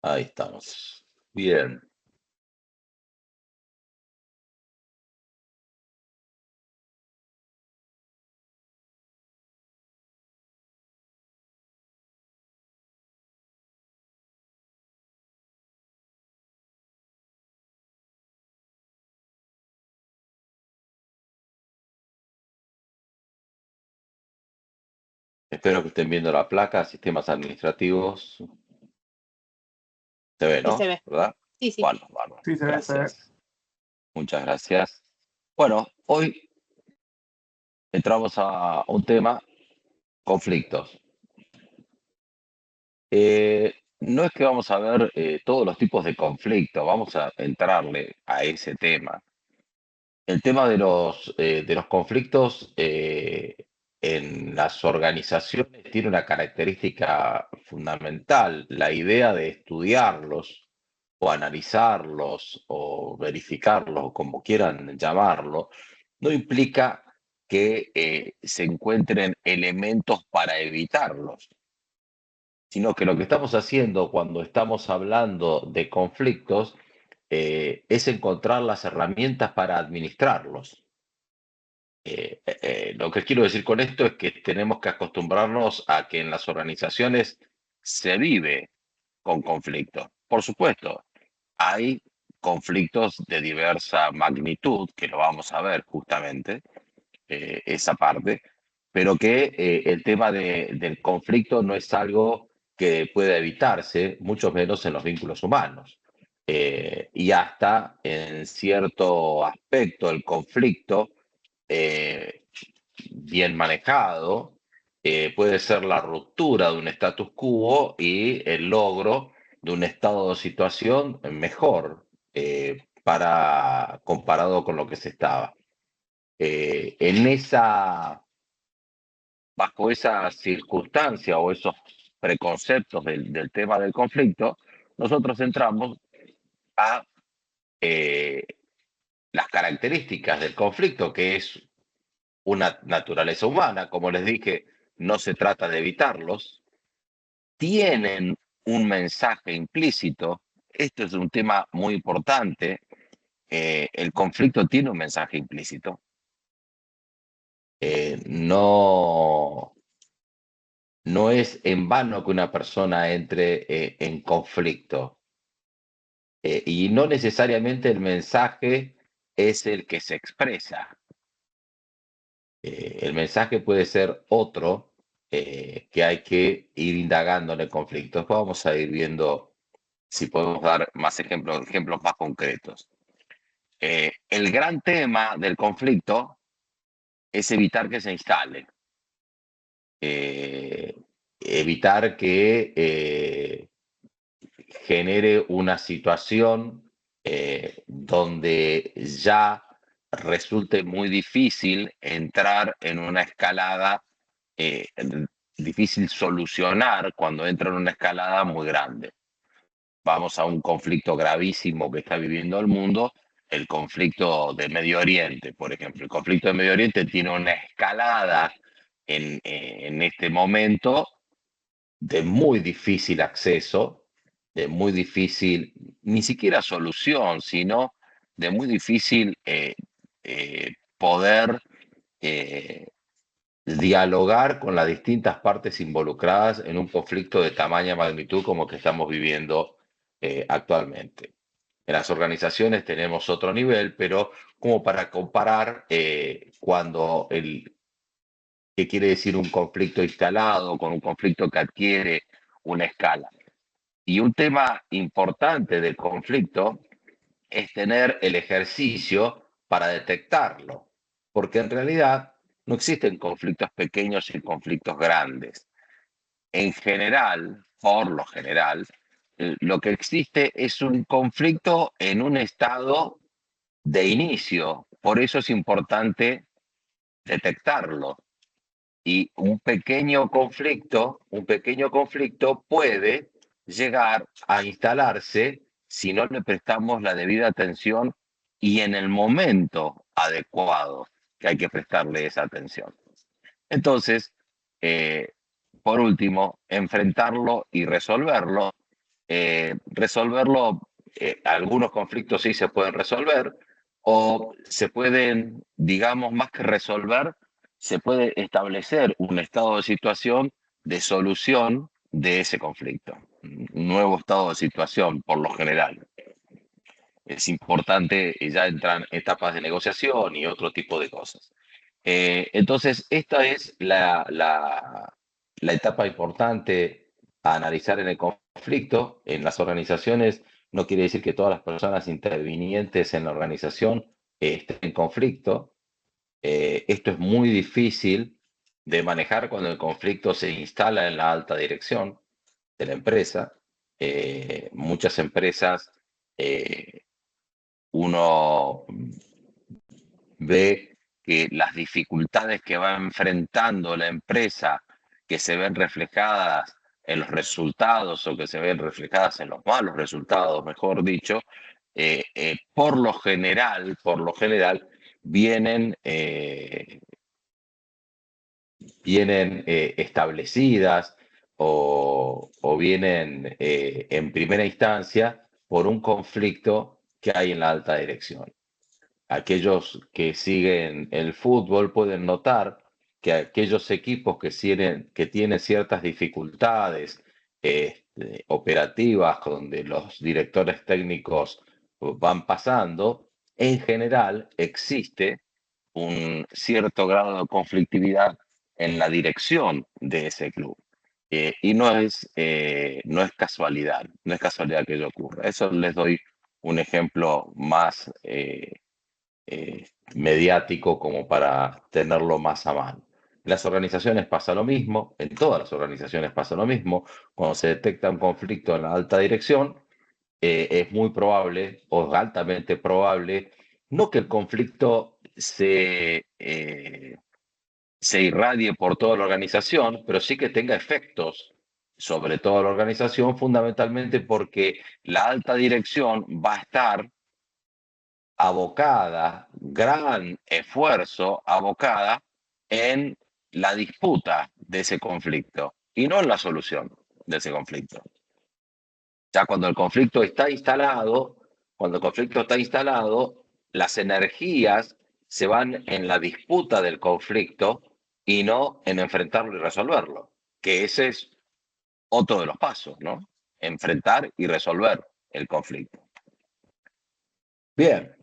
Ahí estamos. Bien. Espero que estén viendo la placa, sistemas administrativos. Se ve, Sí, se ¿no? ve. ¿Verdad? Sí, sí. Bueno, bueno. Sí, se ve. Gracias. Muchas gracias. Bueno, hoy entramos a un tema, conflictos. No es que vamos a ver todos los tipos de conflictos, vamos a entrarle a ese tema. El tema de los conflictos en las organizaciones tiene una característica fundamental, la idea de estudiarlos o analizarlos o verificarlos, como quieran llamarlo, no implica que se encuentren elementos para evitarlos, sino que lo que estamos haciendo cuando estamos hablando de conflictos es encontrar las herramientas para administrarlos. Lo que quiero decir con esto es que tenemos que acostumbrarnos a que en las organizaciones se vive con conflictos. Por supuesto, hay conflictos de diversa magnitud, que lo vamos a ver justamente, esa parte, pero que el tema del conflicto no es algo que pueda evitarse, mucho menos en los vínculos humanos. Y hasta en cierto aspecto el conflicto eh, bien manejado, puede ser la ruptura de un status quo y el logro de un estado de situación mejor para comparado con lo que se estaba. En esa, bajo esa circunstancia o esos preconceptos del tema del conflicto, nosotros entramos a eh, las características del conflicto, que es una naturaleza humana, como les dije, no se trata de evitarlos, tienen un mensaje implícito. Esto es un tema muy importante. El conflicto tiene un mensaje implícito. No, no es en vano que una persona entre en conflicto. Y no necesariamente el mensaje es el que se expresa. El mensaje puede ser otro que hay que ir indagando en el conflicto. Después vamos a ir viendo si podemos dar más ejemplos, ejemplos más concretos. El gran tema del conflicto es evitar que se instale, eh, evitar que genere una situación donde ya resulte muy difícil entrar en una escalada, eh, difícil solucionar cuando entra en una escalada muy grande. Vamos a un conflicto gravísimo que está viviendo el mundo, el conflicto de Medio Oriente, por ejemplo. El conflicto de Medio Oriente tiene una escalada en este momento de muy difícil acceso, de muy difícil, ni siquiera solución, sino de muy difícil poder eh, dialogar con las distintas partes involucradas en un conflicto de tamaña magnitud como que estamos viviendo actualmente. En las organizaciones tenemos otro nivel, pero como para comparar cuando qué quiere decir un conflicto instalado con un conflicto que adquiere una escala. Y un tema importante del conflicto es tener el ejercicio para detectarlo, porque en realidad no existen conflictos pequeños y conflictos grandes. En general, por lo general, lo que existe es un conflicto en un estado de inicio. Por eso es importante detectarlo. Y un pequeño conflicto puede llegar a instalarse si no le prestamos la debida atención y en el momento adecuado que hay que prestarle esa atención. Entonces, por último, enfrentarlo y resolverlo resolverlo, algunos conflictos sí se pueden resolver, o se pueden, digamos, más que resolver, se puede establecer un estado de situación de solución de ese conflicto, un nuevo estado de situación por lo general. Es importante, ya entran etapas de negociación y otro tipo de cosas. Entonces, esta es la etapa importante a analizar en el conflicto. En las organizaciones no quiere decir que todas las personas intervinientes en la organización estén en conflicto. Esto es muy difícil de manejar cuando el conflicto se instala en la alta dirección de la empresa. Muchas empresas, eh, uno ve que las dificultades que va enfrentando la empresa, que se ven reflejadas en los resultados o que se ven reflejadas en los malos resultados, mejor dicho, por lo general, vienen, vienen establecidas o vienen en primera instancia por un conflicto que hay en la alta dirección. Aquellos que siguen el fútbol pueden notar que aquellos equipos que tienen ciertas dificultades operativas, donde los directores técnicos van pasando, en general existe un cierto grado de conflictividad en la dirección de ese club. Y no es casualidad, no es casualidad que ello ocurra. Eso les doy un ejemplo más mediático como para tenerlo más a mano. En las organizaciones pasa lo mismo, en todas las organizaciones pasa lo mismo. Cuando se detecta un conflicto en la alta dirección, es muy probable o altamente probable, no que el conflicto se irradie por toda la organización, pero sí que tenga efectos sobre toda la organización, fundamentalmente porque la alta dirección va a estar abocada, gran esfuerzo abocada en la disputa de ese conflicto y no en la solución de ese conflicto. Ya cuando el conflicto está instalado, las energías se van en la disputa del conflicto y no en enfrentarlo y resolverlo, que ese es otro de los pasos, ¿no? Enfrentar y resolver el conflicto. Bien,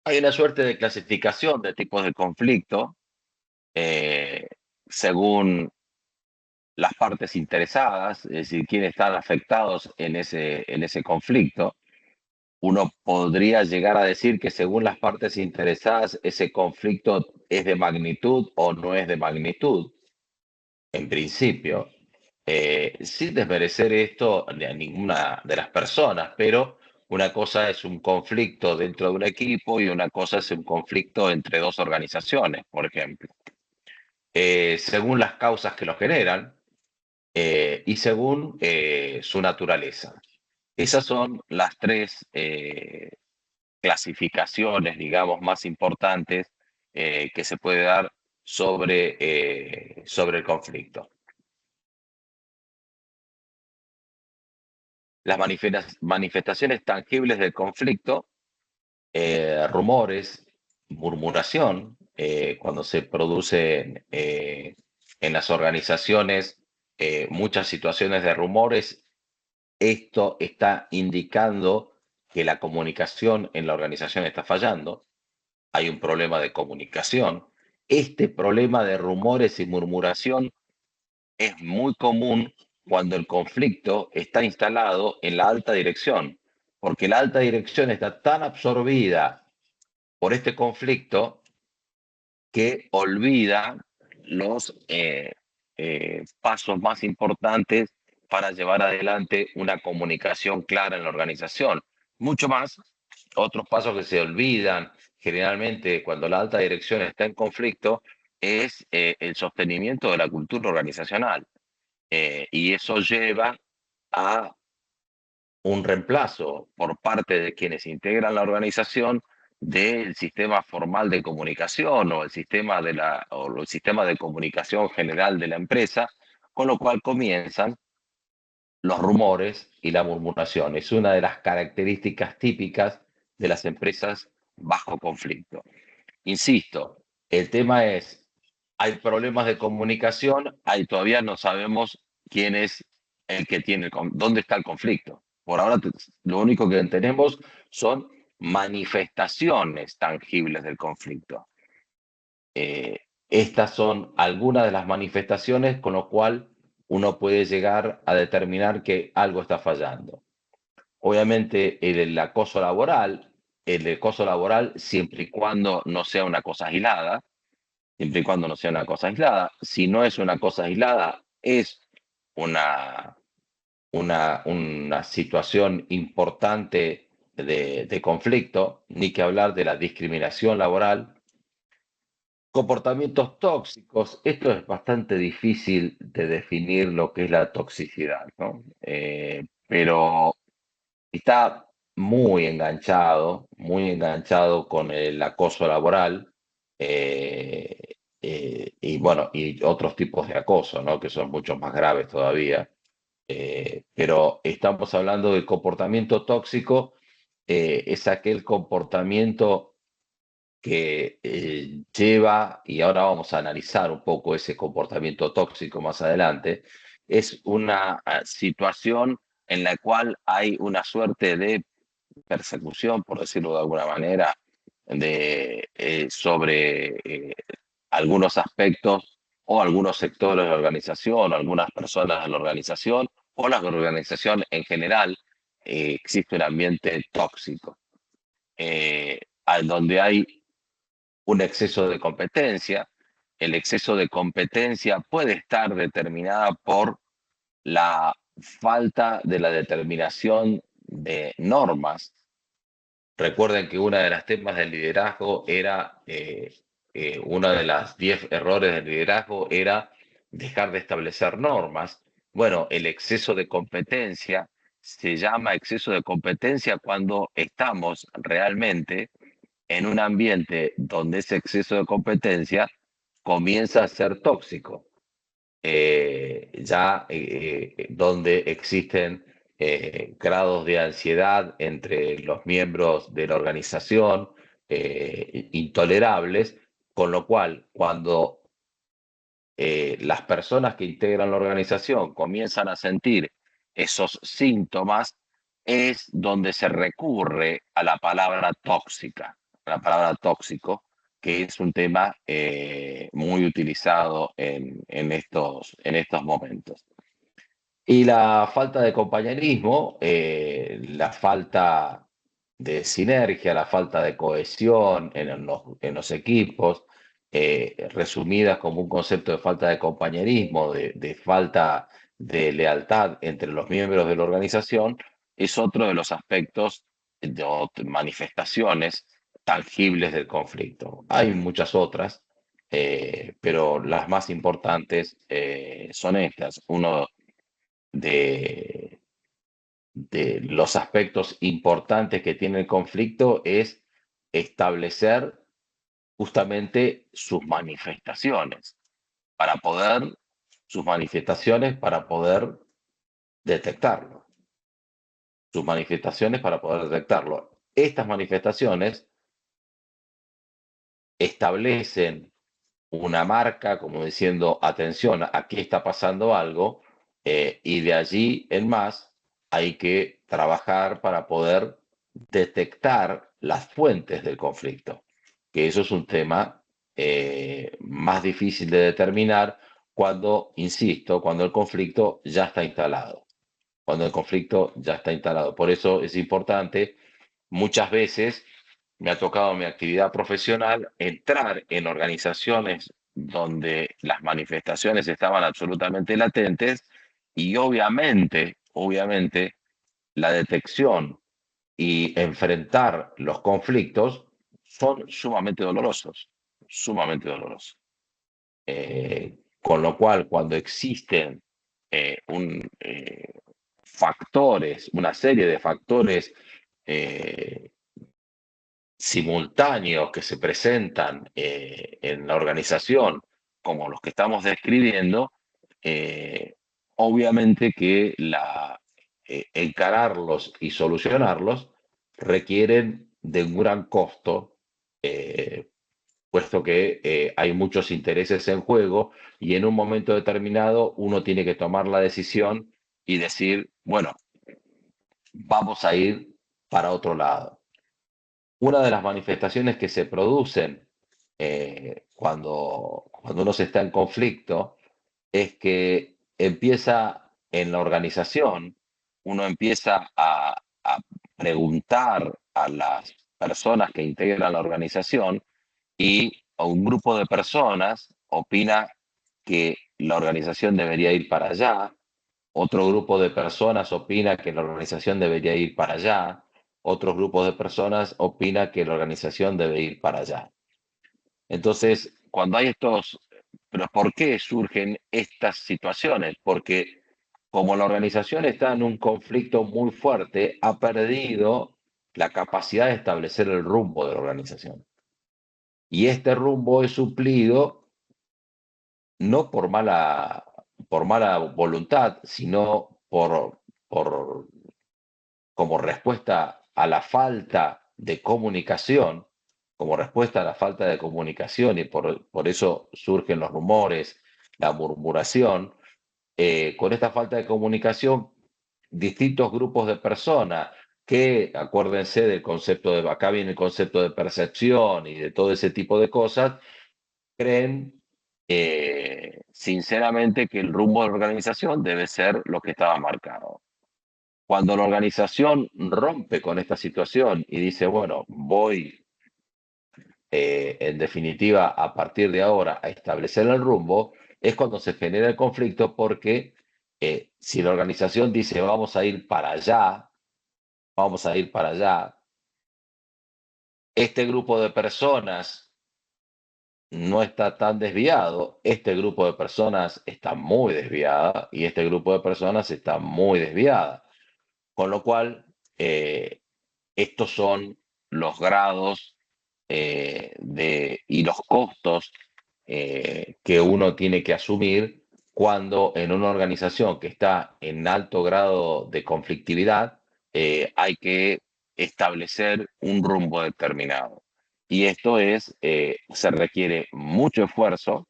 hay una suerte de clasificación de tipos de conflicto eh, según las partes interesadas, es decir, quiénes están afectados en ese conflicto. Uno podría llegar a decir que según las partes interesadas, ese conflicto es de magnitud o no es de magnitud, en principio, sin desmerecer esto a ninguna de las personas, pero una cosa es un conflicto dentro de un equipo y una cosa es un conflicto entre dos organizaciones, por ejemplo. Según las causas que lo generan y según su naturaleza. Esas son las tres clasificaciones, digamos, más importantes que se puede dar sobre el conflicto. Las manifestaciones tangibles del conflicto, rumores, murmuración, cuando se producen en las organizaciones muchas situaciones de rumores, esto está indicando que la comunicación en la organización está fallando, hay un problema de comunicación. Este problema de rumores y murmuración es muy común cuando el conflicto está instalado en la alta dirección, porque la alta dirección está tan absorbida por este conflicto que olvida los pasos más importantes para llevar adelante una comunicación clara en la organización. Mucho más, otros pasos que se olvidan generalmente cuando la alta dirección está en conflicto es el sostenimiento de la cultura organizacional. Y eso lleva a un reemplazo por parte de quienes integran la organización del sistema formal de comunicación o el sistema o el sistema de comunicación general de la empresa, con lo cual comienzan los rumores y la murmuración. Es una de las características típicas de las empresas bajo conflicto. Insisto, el tema es, hay problemas de comunicación, todavía no sabemos quién es el que tiene, dónde está el conflicto. Por ahora lo único que tenemos son manifestaciones tangibles del conflicto. Estas son algunas de las manifestaciones con lo cual uno puede llegar a determinar que algo está fallando. Obviamente el acoso laboral siempre y cuando no sea una cosa aislada, siempre y cuando no sea una cosa aislada. Si no es una cosa aislada, es una, una situación importante de conflicto, ni que hablar de la discriminación laboral. Comportamientos tóxicos, esto es bastante difícil de definir lo que es la toxicidad, ¿no? Pero está muy enganchado con el acoso laboral, eh, y bueno, y otros tipos de acoso, ¿no? Que son mucho más graves todavía. Pero estamos hablando del comportamiento tóxico, es aquel comportamiento que lleva, y ahora vamos a analizar un poco ese comportamiento tóxico más adelante, es una situación en la cual hay una suerte de persecución, por decirlo de alguna manera, sobre algunos aspectos o algunos sectores de la organización, o algunas personas de la organización, o la organización en general. Existe un ambiente tóxico, donde hay un exceso de competencia. El exceso de competencia puede estar determinada por la falta de la determinación de normas. Recuerden que una de las temas del liderazgo era, uno de los 10 errores del liderazgo era dejar de establecer normas. Bueno, el exceso de competencia se llama exceso de competencia cuando estamos realmente en un ambiente donde ese exceso de competencia comienza a ser tóxico, donde existen grados de ansiedad entre los miembros de la organización, intolerables, con lo cual cuando las personas que integran la organización comienzan a sentir esos síntomas, es donde se recurre a la palabra tóxica, a la palabra tóxico, que es un tema muy utilizado en estos momentos. Y la falta de compañerismo, la falta de sinergia, la falta de cohesión en los equipos, resumidas como un concepto de falta de compañerismo, de falta de lealtad entre los miembros de la organización, es otro de los aspectos o manifestaciones tangibles del conflicto. Hay muchas otras, pero las más importantes son estas. Uno de, de los aspectos importantes que tiene el conflicto es establecer justamente sus manifestaciones para poder detectarlo, sus manifestaciones para poder detectarlo. Estas manifestaciones establecen una marca como diciendo, atención, aquí está pasando algo, y de allí en más hay que trabajar para poder detectar las fuentes del conflicto, que eso es un tema más difícil de determinar cuando, insisto, cuando el conflicto ya está instalado, cuando el conflicto ya está instalado. Por eso es importante, muchas veces me ha tocado en mi actividad profesional entrar en organizaciones donde las manifestaciones estaban absolutamente latentes y obviamente, la detección y enfrentar los conflictos son sumamente dolorosos, sumamente dolorosos. Con lo cual, cuando existen factores, una serie de factores, eh, simultáneos que se presentan en la organización, como los que estamos describiendo, eh, obviamente que encararlos y solucionarlos requieren de un gran costo, eh, puesto que hay muchos intereses en juego y en un momento determinado uno tiene que tomar la decisión y decir, bueno, vamos a ir para otro lado. Una de las manifestaciones que se producen cuando uno se está en conflicto es que empieza en la organización, uno empieza a preguntar a las personas que integran la organización y un grupo de personas opina que la organización debería ir para allá, otro grupo de personas opina que la organización debería ir para allá, otros grupos de personas opina que la organización debe ir para allá. Entonces, cuando hay pero ¿por qué surgen estas situaciones? Porque como la organización está en un conflicto muy fuerte, ha perdido la capacidad de establecer el rumbo de la organización. Y este rumbo es suplido no por mala voluntad, sino por como respuesta a la falta de comunicación, como respuesta a la falta de comunicación, y por eso surgen los rumores, la murmuración, con esta falta de comunicación, distintos grupos de personas que, acuérdense del concepto acá viene el concepto de percepción y de todo ese tipo de cosas, creen sinceramente que el rumbo de la organización debe ser lo que estaba marcado. Cuando la organización rompe con esta situación y dice, bueno, voy en definitiva a partir de ahora a establecer el rumbo, es cuando se genera el conflicto porque si la organización dice vamos a ir para allá, vamos a ir para allá, este grupo de personas no está tan desviado, este grupo de personas está muy desviada y este grupo de personas está muy desviada. Con lo cual, estos son los grados y los costos que uno tiene que asumir cuando en una organización que está en alto grado de conflictividad hay que establecer un rumbo determinado. Y esto se requiere mucho esfuerzo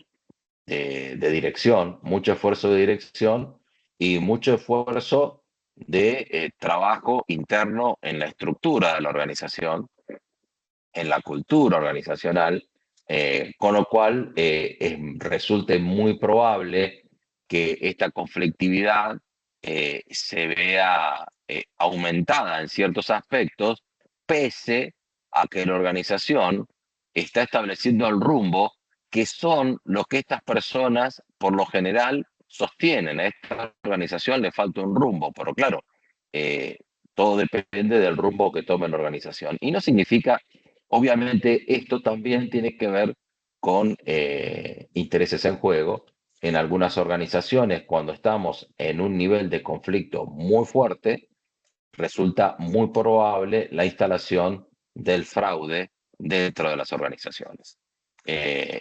de dirección, mucho esfuerzo de dirección y mucho esfuerzo de trabajo interno en la estructura de la organización, en la cultura organizacional, con lo cual resulte muy probable que esta conflictividad se vea aumentada en ciertos aspectos, pese a que la organización está estableciendo el rumbo que son lo que estas personas por lo general sostienen. A esta organización le falta un rumbo, pero claro, eh, todo depende del rumbo que tome la organización. Y no significa, obviamente, esto también tiene que ver con intereses en juego. En algunas organizaciones, cuando estamos en un nivel de conflicto muy fuerte, resulta muy probable la instalación del fraude dentro de las organizaciones.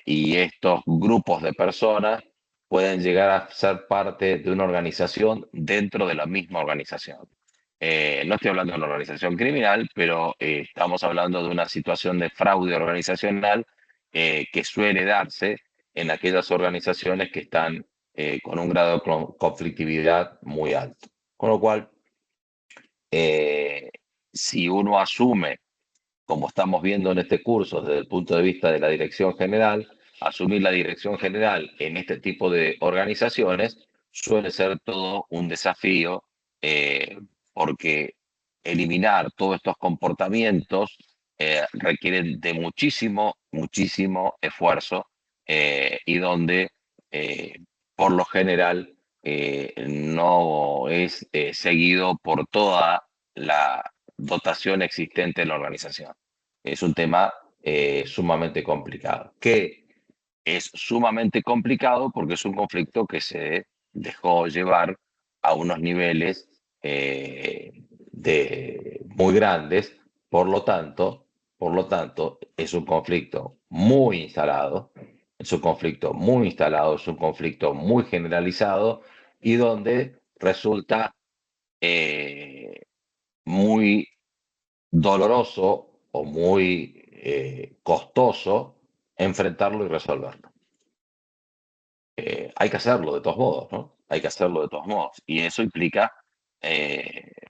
Y estos grupos de personas pueden llegar a ser parte de una organización dentro de la misma organización. No estoy hablando de una organización criminal, pero estamos hablando de una situación de fraude organizacional que suele darse en aquellas organizaciones que están con un grado de conflictividad muy alto. Con lo cual, eh, si uno asume, como estamos viendo en este curso, desde el punto de vista de la dirección general, asumir la dirección general en este tipo de organizaciones suele ser todo un desafío porque eliminar todos estos comportamientos requieren de muchísimo, muchísimo esfuerzo y donde eh, por lo general no es seguido por toda la dotación existente en la organización. Es un tema sumamente complicado, que es sumamente complicado porque es un conflicto que se dejó llevar a unos niveles muy grandes, por lo tanto, Por lo tanto, es un conflicto muy instalado, es un conflicto muy instalado, es un conflicto muy generalizado y donde resulta muy doloroso o muy costoso enfrentarlo y resolverlo. Hay que hacerlo de todos modos, ¿no? Hay que hacerlo de todos modos. Y eso implica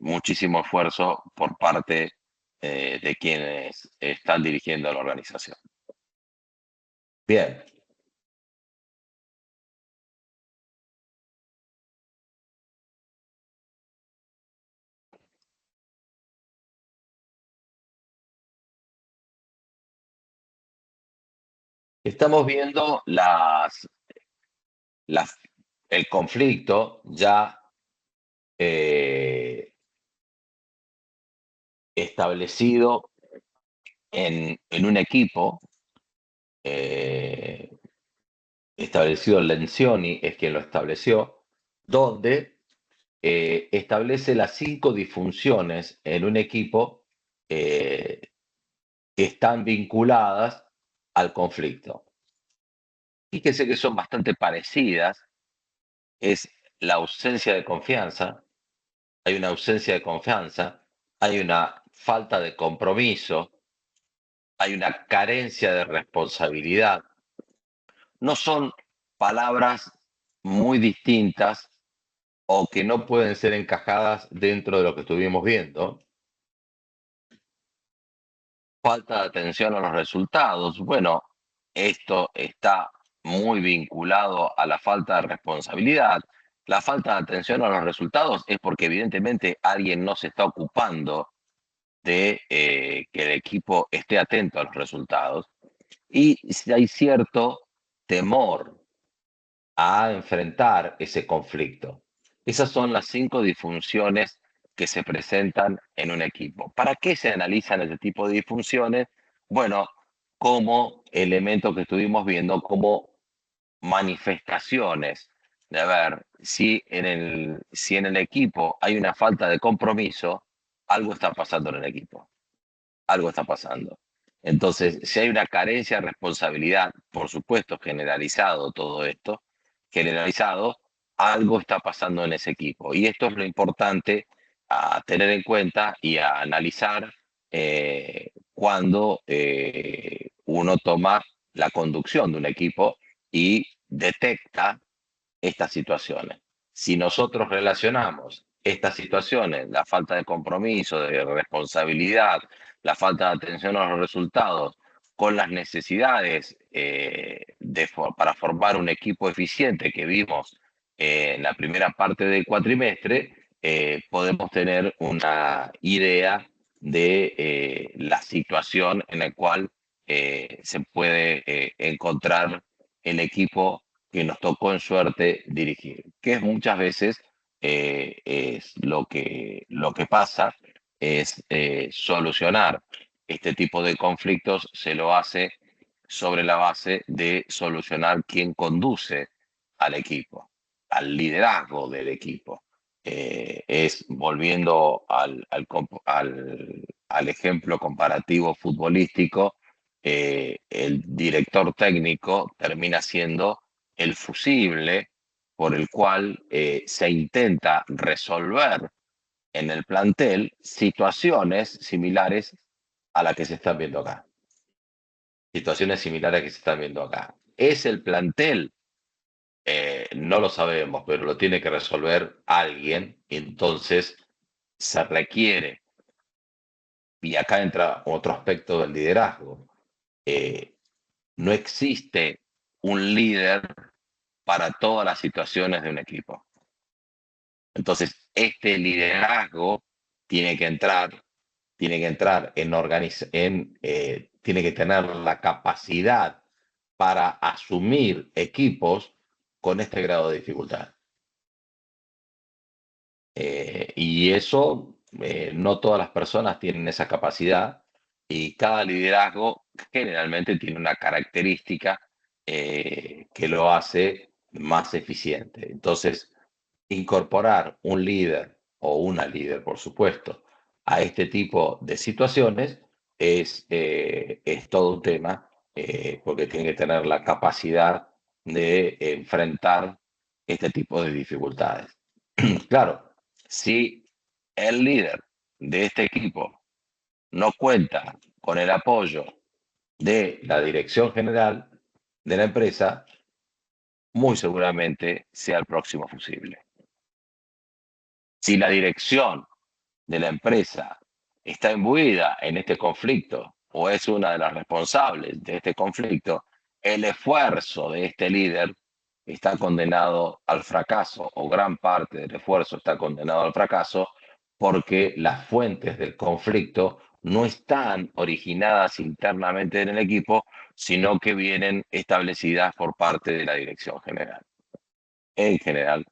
muchísimo esfuerzo por parte de quienes están dirigiendo la organización. Bien, estamos viendo las- el conflicto ya eh, establecido en un equipo, eh, establecido Lencioni es quien lo estableció, donde establece las 5 disfunciones en un equipo eh, que están vinculadas al conflicto. Fíjese que son bastante parecidas. Es la ausencia de confianza, hay una ausencia de confianza, hay una falta de compromiso, hay una carencia de responsabilidad. No son palabras muy distintas o que no pueden ser encajadas dentro de lo que estuvimos viendo. Falta de atención a los resultados. Bueno, esto está muy vinculado a la falta de responsabilidad. La falta de atención a los resultados es porque evidentemente alguien no se está ocupando de que el equipo esté atento a los resultados. Y si hay cierto temor a enfrentar ese conflicto. Esas son las 5 disfunciones que se presentan en un equipo. ¿Para qué se analizan ese tipo de disfunciones? Bueno, como elementos que estuvimos viendo, como manifestaciones de ver si en el equipo hay una falta de compromiso, algo está pasando en el equipo, algo está pasando. Entonces, si hay una carencia de responsabilidad, por supuesto, generalizado todo esto, generalizado, algo está pasando en ese equipo. Y esto es lo importante a tener en cuenta y a analizar cuando uno toma la conducción de un equipo y detecta estas situaciones. Si nosotros relacionamos estas situaciones, la falta de compromiso, de responsabilidad, la falta de atención a los resultados, con las necesidades para formar un equipo eficiente que vimos en la primera parte del cuatrimestre, podemos tener una idea de la situación en la cual se puede encontrar el equipo que nos tocó en suerte dirigir, que es muchas veces es lo que pasa, es solucionar este tipo de conflictos, se lo hace sobre la base de solucionar quién conduce al equipo, al liderazgo del equipo. Es volviendo al ejemplo comparativo futbolístico, el director técnico termina siendo el fusible por el cual se intenta resolver en el plantel situaciones similares a la que se están viendo acá. Situaciones similares que se están viendo acá. ¿Es el plantel? No lo sabemos, pero lo tiene que resolver alguien. Entonces se requiere, y acá entra otro aspecto del liderazgo, eh, no existe un líder para todas las situaciones de un equipo. Entonces, este liderazgo tiene que entrar, tiene que entrar tiene que tener la capacidad para asumir equipos con este grado de dificultad. Y eso, no todas las personas tienen esa capacidad y cada liderazgo generalmente tiene una característica que lo hace más eficiente. Entonces, incorporar un líder o una líder, por supuesto, a este tipo de situaciones es todo un tema, porque tiene que tener la capacidad de enfrentar este tipo de dificultades. Claro, si el líder de este equipo no cuenta con el apoyo de la dirección general de la empresa, muy seguramente sea el próximo fusible. Si la dirección de la empresa está imbuida en este conflicto o es una de las responsables de este conflicto, el esfuerzo de este líder está condenado al fracaso, o gran parte del esfuerzo está condenado al fracaso, porque las fuentes del conflicto no están originadas internamente en el equipo, sino que vienen establecidas por parte de la dirección general. En general,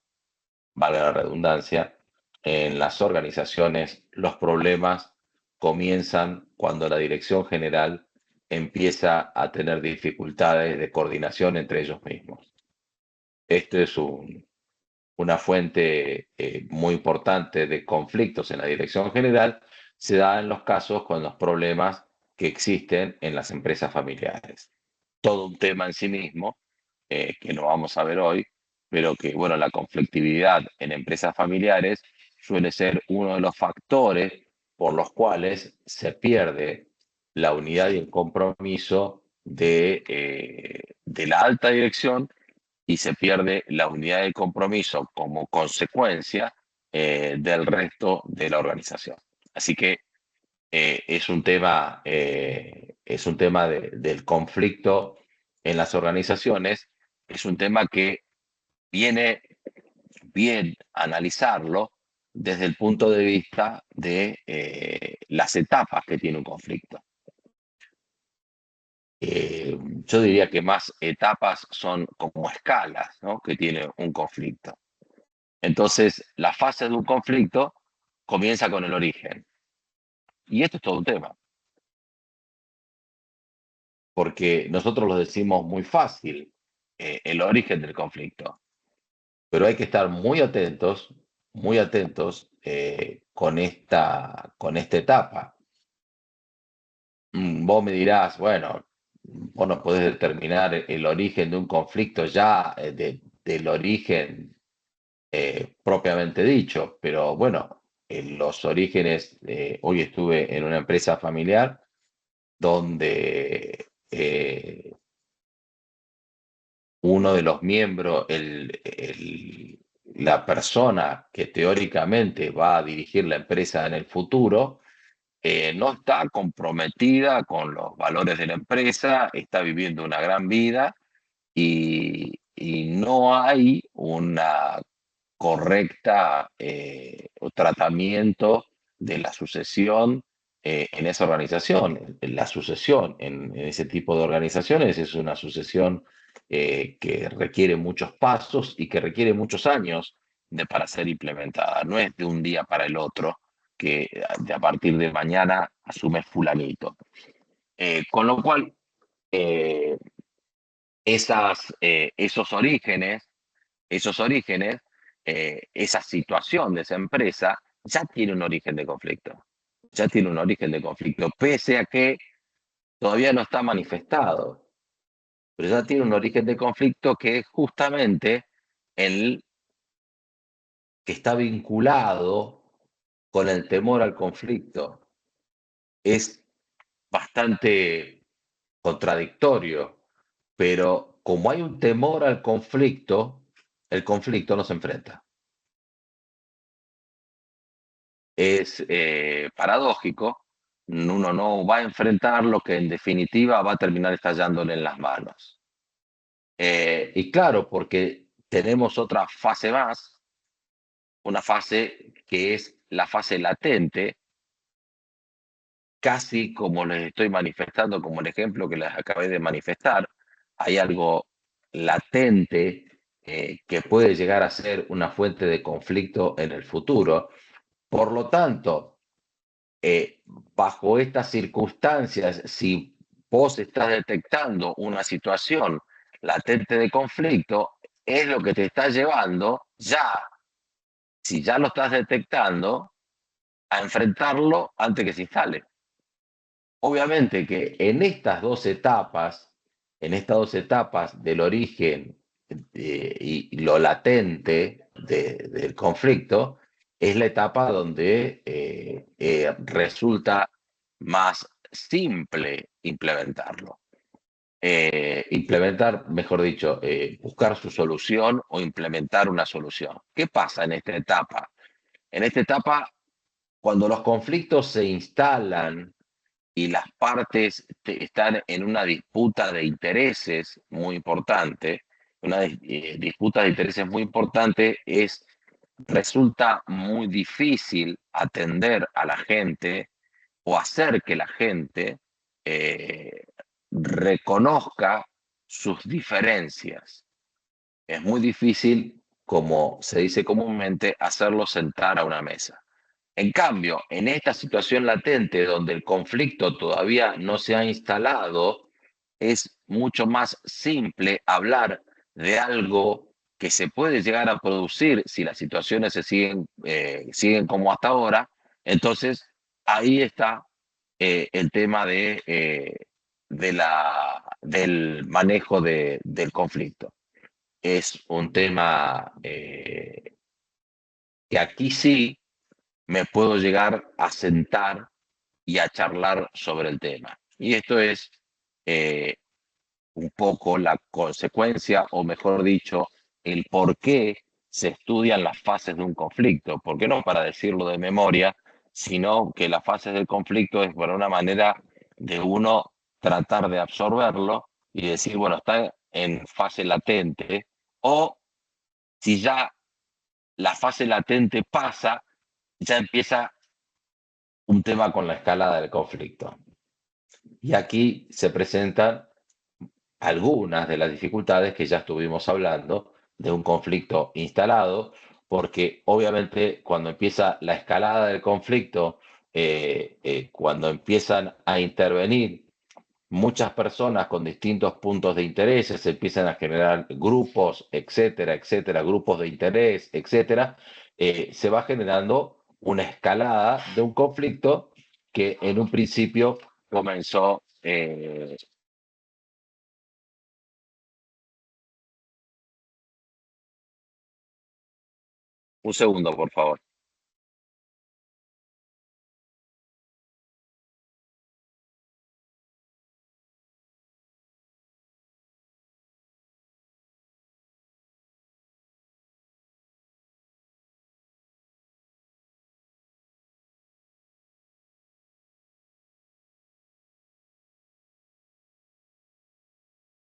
valga la redundancia, en las organizaciones los problemas comienzan cuando la dirección general empieza a tener dificultades de coordinación entre ellos mismos. Esto es una fuente muy importante de conflictos en la dirección general, se da en los casos con los problemas que existen en las empresas familiares. Todo un tema en sí mismo, que no vamos a ver hoy, pero que, bueno, la conflictividad en empresas familiares suele ser uno de los factores por los cuales se pierde la unidad y el compromiso de la alta dirección y se pierde la unidad de compromiso como consecuencia del resto de la organización. Así que es un tema del conflicto en las organizaciones, es un tema que viene bien analizarlo desde el punto de vista de las etapas que tiene un conflicto. Yo diría que más etapas son como escalas, ¿no?, que tiene un conflicto. Entonces, la fase de un conflicto comienza con el origen. Y esto es todo un tema, porque nosotros lo decimos muy fácil, el origen del conflicto, pero hay que estar muy atentos con esta etapa. Vos me dirás, bueno, vos no podés determinar el origen de un conflicto ya del origen propiamente dicho, pero bueno, en los orígenes, hoy estuve en una empresa familiar donde uno de los miembros, la persona que teóricamente va a dirigir la empresa en el futuro, no está comprometida con los valores de la empresa, está viviendo una gran vida y no hay una correcta tratamiento de la sucesión en esa organización. La sucesión en ese tipo de organizaciones es una sucesión que requiere muchos pasos y que requiere muchos años para ser implementada. No es de un día para el otro que a partir de mañana asume fulanito. Con lo cual, eh, esos orígenes, esa situación de esa empresa ya tiene un origen de conflicto, ya tiene un origen de conflicto, pese a que todavía no está manifestado, pero ya tiene un origen de conflicto que es justamente el que está vinculado con el temor al conflicto. Es bastante contradictorio, pero como hay un temor al conflicto, el conflicto no se enfrenta. Es paradójico, uno no va a enfrentar lo que en definitiva va a terminar estallándole en las manos. Y claro, porque tenemos otra fase más, una fase que es la fase latente, casi como les estoy manifestando, como el ejemplo que les acabé de manifestar, hay algo latente que puede llegar a ser una fuente de conflicto en el futuro. Por lo tanto, bajo estas circunstancias, si vos estás detectando una situación latente de conflicto, es lo que te está llevando ya, si ya lo estás detectando, a enfrentarlo antes que se instale. Obviamente que en estas dos etapas del origen y lo latente del conflicto, es la etapa donde resulta más simple implementarlo. Implementar, mejor dicho, buscar su solución o implementar una solución. ¿Qué pasa en esta etapa? En esta etapa, cuando los conflictos se instalan y las partes están en una disputa de intereses muy importante, una disputa de intereses muy importante, resulta muy difícil atender a la gente o hacer que la gente eh, reconozca sus diferencias. Es muy difícil, como se dice comúnmente, hacerlo sentar a una mesa. En cambio, en esta situación latente donde el conflicto todavía no se ha instalado, es mucho más simple hablar de algo que se puede llegar a producir si las situaciones siguen como hasta ahora. Entonces, ahí está el tema del manejo del conflicto. Es un tema que aquí sí me puedo llegar a sentar y a charlar sobre el tema. Y esto es eh, un poco la consecuencia, o mejor dicho, el por qué se estudian las fases de un conflicto. ¿Por qué no para decirlo de memoria, sino que las fases del conflicto es por una manera de uno tratar de absorberlo y decir, bueno, está en fase latente, o si ya la fase latente pasa, ya empieza un tema con la escalada del conflicto. Y aquí se presentan algunas de las dificultades que ya estuvimos hablando de un conflicto instalado, porque obviamente cuando empieza la escalada del conflicto, cuando empiezan a intervenir muchas personas con distintos puntos de interés, se empiezan a generar grupos, etcétera, etcétera, grupos de interés, etcétera, se va generando una escalada de un conflicto que en un principio comenzó. Un segundo, por favor.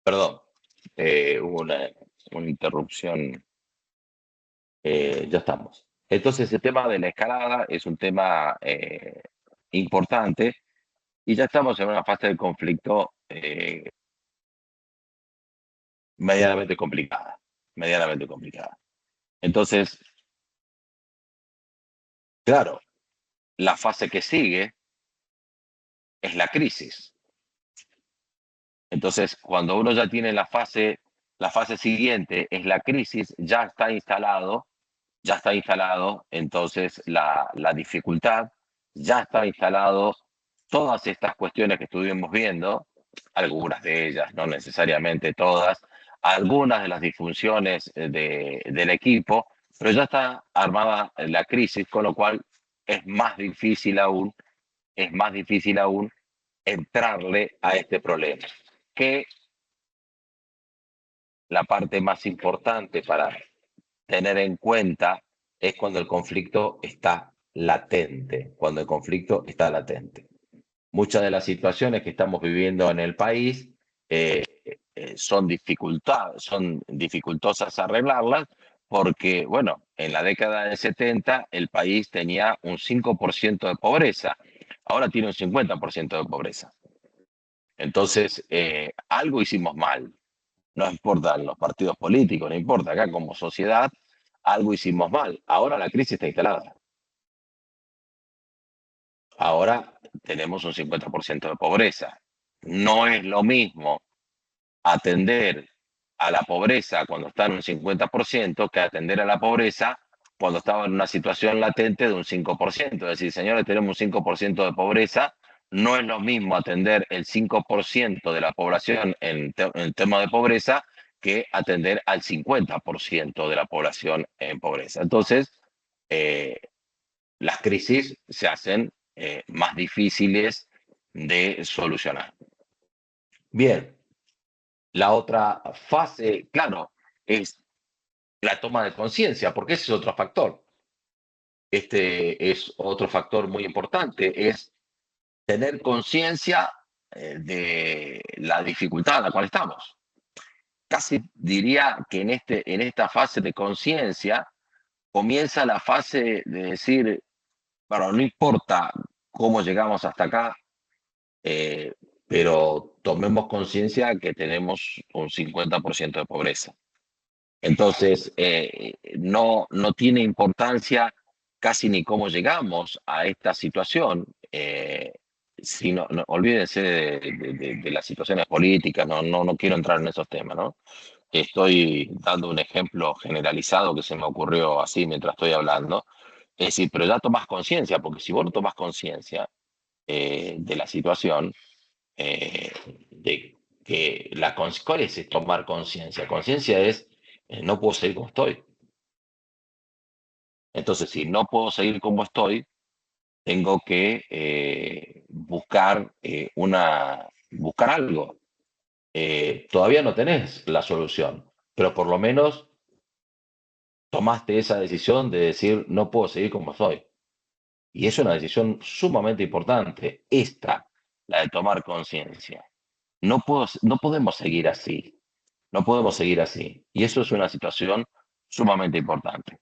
Perdón, hubo una interrupción. Ya estamos. Entonces, el tema de la escalada es un tema importante y ya estamos en una fase de conflicto medianamente complicada, medianamente complicada. Entonces, claro, la fase que sigue es la crisis. Entonces, cuando uno ya tiene la fase siguiente es la crisis, ya está instalado, entonces la dificultad, ya está instalado todas estas cuestiones que estuvimos viendo, algunas de ellas, no necesariamente todas, algunas de las disfunciones del equipo, pero ya está armada la crisis, con lo cual es más difícil aún, es más difícil aún entrarle a este problema. Que la parte más importante para tener en cuenta es cuando el conflicto está latente, cuando el conflicto está latente. Muchas de las situaciones que estamos viviendo en el país son dificultosas arreglarlas porque, bueno, en la década del 70 el país tenía un 5% de pobreza, ahora tiene un 50% de pobreza. Entonces, algo hicimos mal, no importan los partidos políticos, no importa, acá como sociedad, algo hicimos mal. Ahora la crisis está instalada. Ahora tenemos un 50% de pobreza. No es lo mismo atender a la pobreza cuando está en un 50% que atender a la pobreza cuando estaba en una situación latente de un 5%. Es decir, señores, tenemos un 5% de pobreza, no es lo mismo atender el 5% de la población en tema de pobreza que atender al 50% de la población en pobreza. Entonces, eh, las crisis se hacen más difíciles de solucionar. Bien, la otra fase, claro, es la toma de conciencia, porque ese es otro factor. Este es otro factor muy importante, es tener conciencia de la dificultad en la cual estamos. Casi diría que en esta fase de conciencia comienza la fase de decir, bueno, no importa cómo llegamos hasta acá, eh, pero tomemos conciencia que tenemos un 50% de pobreza. Entonces, no tiene importancia casi ni cómo llegamos a esta situación, sino, olvídense de las situaciones políticas, no quiero entrar en esos temas, ¿no? Estoy dando un ejemplo generalizado que se me ocurrió así mientras estoy hablando. Es decir, pero ya tomás conciencia, porque si vos no tomás conciencia de la situación, eh, de que ¿cuál es tomar conciencia? Conciencia es, no puedo seguir como estoy. Entonces, si no puedo seguir como estoy, tengo que buscar algo. Todavía no tenés la solución, pero por lo menos tomaste esa decisión de decir, no puedo seguir como estoy. Y es una decisión sumamente importante, esta, la de tomar conciencia. No podemos seguir así. No podemos seguir así. Y eso es una situación sumamente importante.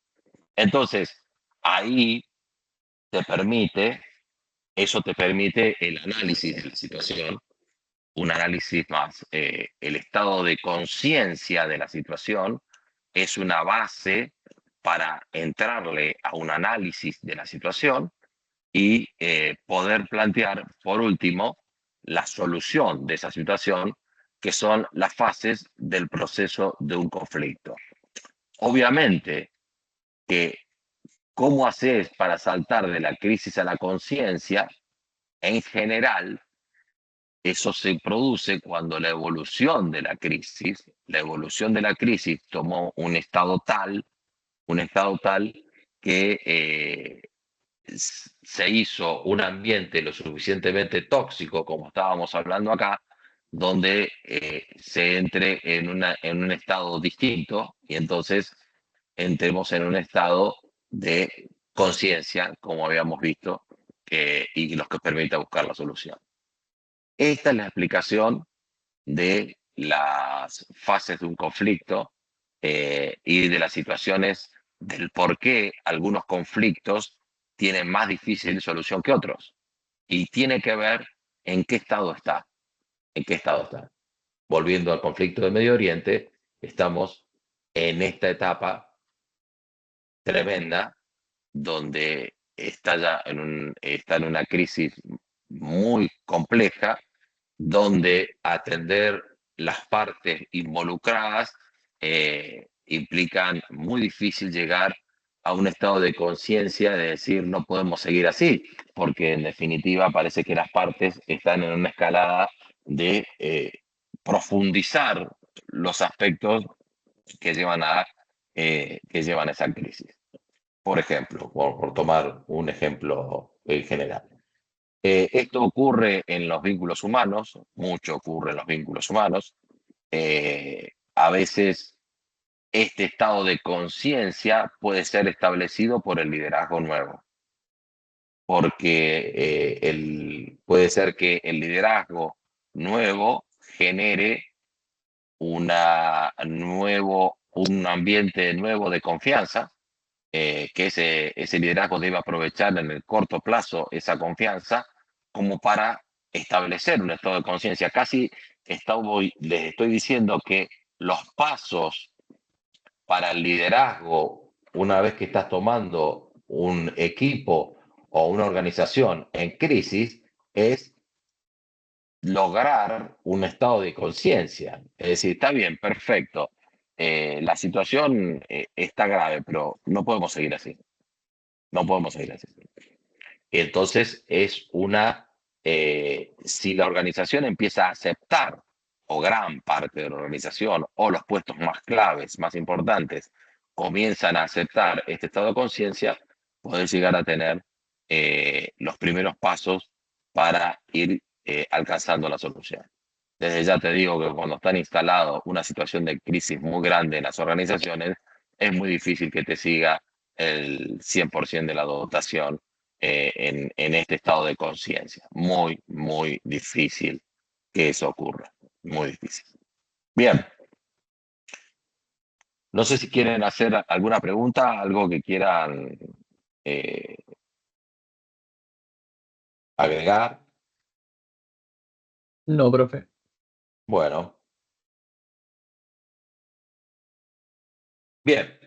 Entonces, ahí te permite, eso te permite el análisis de la situación, un análisis más. El estado de conciencia de la situación es una base para entrarle a un análisis de la situación y poder plantear, por último, la solución de esa situación, que son las fases del proceso de un conflicto. Obviamente que cómo haces para saltar de la crisis a la conciencia, en general, eso se produce cuando la evolución de la crisis tomó un estado tal que se hizo un ambiente lo suficientemente tóxico, como estábamos hablando acá, donde se entre en un estado distinto y entonces entremos en un estado de conciencia, como habíamos visto, y los que permita buscar la solución. Esta es la explicación de las fases de un conflicto y de las situaciones del por qué algunos conflictos tienen más difícil solución que otros. Y tiene que ver en qué estado está, en qué estado está. Volviendo al conflicto de Medio Oriente, estamos en esta etapa tremenda donde está en una crisis muy compleja, donde atender las partes involucradas implican muy difícil llegar a un estado de conciencia de decir no podemos seguir así, porque en definitiva parece que las partes están en una escalada de profundizar los aspectos que llevan a esa crisis. Por ejemplo, por tomar un ejemplo en general. Esto ocurre en los vínculos humanos, mucho ocurre en los vínculos humanos. A veces este estado de conciencia puede ser establecido por el liderazgo nuevo, porque puede ser que el liderazgo nuevo genere un ambiente nuevo de confianza, que ese liderazgo debe aprovechar en el corto plazo esa confianza como para establecer un estado de conciencia. Casi les estoy diciendo que los pasos para el liderazgo, una vez que estás tomando un equipo o una organización en crisis, es lograr un estado de conciencia. Es decir, está bien, perfecto. La situación está grave, pero no podemos seguir así. No podemos seguir así. Entonces es una si la organización empieza a aceptar, o gran parte de la organización, o los puestos más claves, más importantes, comienzan a aceptar este estado de conciencia, puedes llegar a tener los primeros pasos para ir alcanzando la solución. Desde ya te digo que cuando están instalados una situación de crisis muy grande en las organizaciones, es muy difícil que te siga el 100% de la dotación en este estado de conciencia. Muy, muy difícil que eso ocurra. Muy difícil. Bien, no sé si quieren hacer alguna pregunta, algo que quieran eh, agregar. No, profe. Bueno, bien.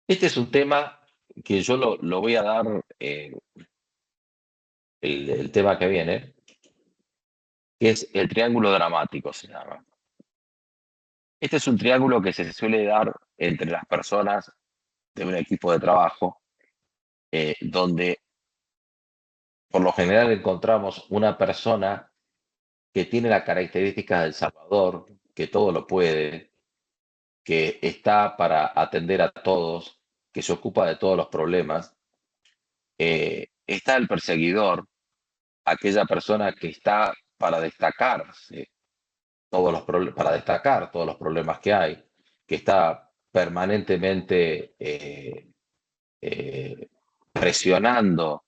Este es un tema que yo lo voy a dar, el tema que viene, que es el triángulo dramático, se llama. Este es un triángulo que se suele dar entre las personas de un equipo de trabajo, donde por lo general encontramos una persona que tiene las características del Salvador, que todo lo puede, que está para atender a todos, que se ocupa de todos los problemas. Está el perseguidor, aquella persona que está para destacarse para destacar todos los problemas que hay, que está permanentemente eh, presionando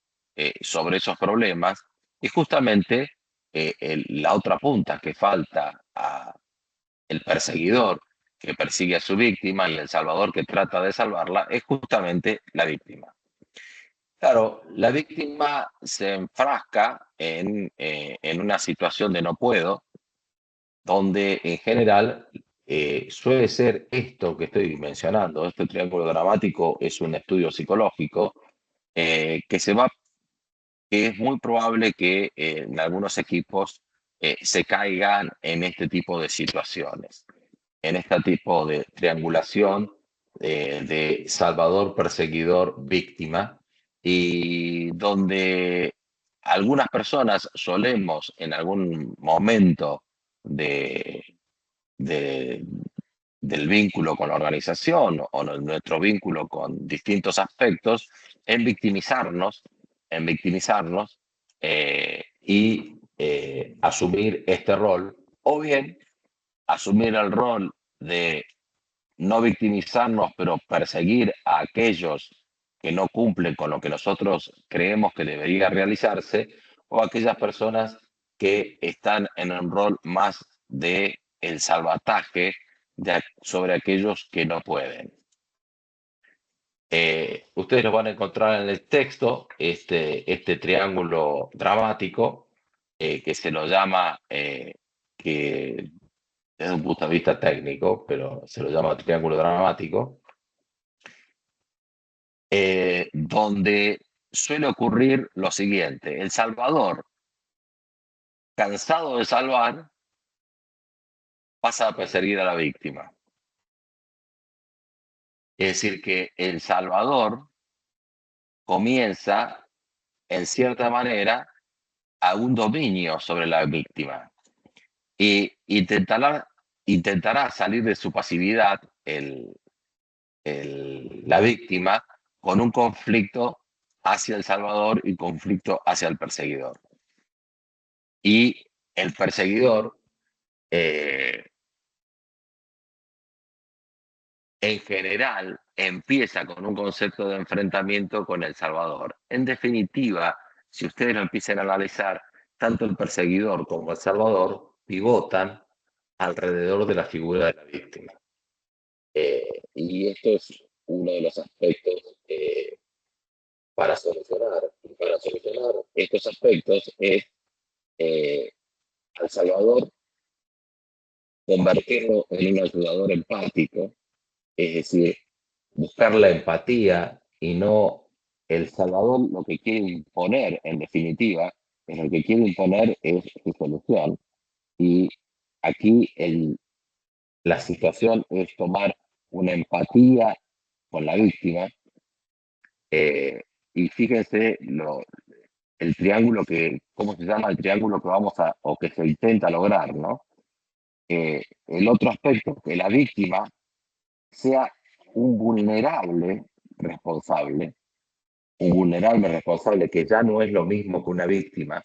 sobre esos problemas, y justamente la otra punta que falta a el perseguidor que persigue a su víctima y el salvador que trata de salvarla es justamente la víctima. Claro, la víctima se enfrasca en una situación de no puedo, donde en general suele ser esto que estoy mencionando. Este triángulo dramático es un estudio psicológico que que es muy probable que en algunos equipos se caigan en este tipo de situaciones, en este tipo de triangulación de salvador, perseguidor, víctima, y donde algunas personas solemos en algún momento de, de- del vínculo con la organización o nuestro vínculo con distintos aspectos en victimizarnos y asumir este rol, o bien asumir el rol de no victimizarnos, pero perseguir a aquellos que no cumplen con lo que nosotros creemos que debería realizarse, o aquellas personas que están en un rol más de el salvataje sobre aquellos que no pueden. Ustedes lo van a encontrar en el texto, este triángulo dramático, que se lo llama, que desde un punto de vista técnico, pero se lo llama triángulo dramático, donde suele ocurrir lo siguiente: el salvador, cansado de salvar, pasa a perseguir a la víctima. Es decir, que el salvador comienza, en cierta manera, a un dominio sobre la víctima y intentará salir de su pasividad la víctima con un conflicto hacia el salvador y conflicto hacia el perseguidor. Y el perseguidor, eh, en general, empieza con un concepto de enfrentamiento con el salvador. En definitiva, si ustedes lo empiezan a analizar, tanto el perseguidor como el salvador pivotan alrededor de la figura de la víctima. Y esto es uno de los aspectos para solucionar. Y para solucionar estos aspectos es eh, al salvador convertirlo en un ayudador empático, es decir, buscar la empatía y no el salvador lo que quiere imponer, en definitiva, es lo que quiere imponer es su solución. Y aquí la situación es tomar una empatía con la víctima, Eh, y fíjense el triángulo ¿cómo se llama? El triángulo que vamos o que se intenta lograr, ¿no? El otro aspecto, que la víctima sea un vulnerable responsable, un vulnerable responsable que ya no es lo mismo que una víctima,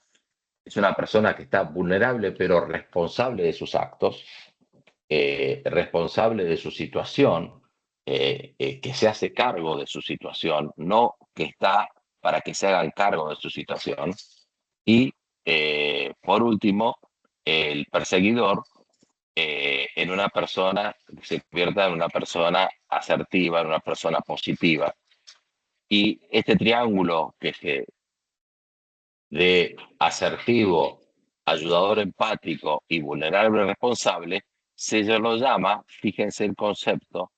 es una persona que está vulnerable pero responsable de sus actos, responsable de su situación, que se hace cargo de su situación, no que está para que se hagan cargo de su situación. Y por último, el perseguidor en una persona se convierta en una persona asertiva, en una persona positiva. Y este triángulo de asertivo, ayudador empático y vulnerable responsable, se lo llama, fíjense el concepto,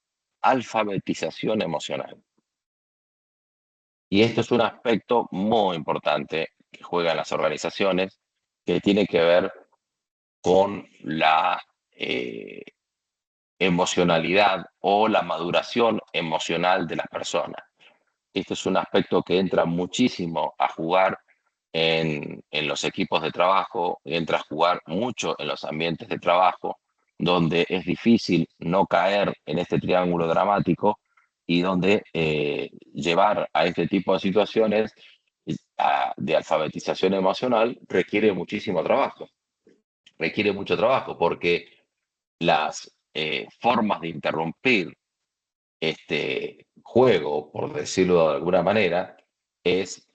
alfabetización emocional. Y esto es un aspecto muy importante que juegan las organizaciones, que tiene que ver con la emocionalidad o la maduración emocional de las personas. Este es un aspecto que entra muchísimo a jugar en los equipos de trabajo, entra a jugar mucho en los ambientes de trabajo, donde es difícil no caer en este triángulo dramático y donde llevar a este tipo de situaciones de alfabetización emocional requiere muchísimo trabajo. Requiere mucho trabajo porque las formas de interrumpir este juego, por decirlo de alguna manera, es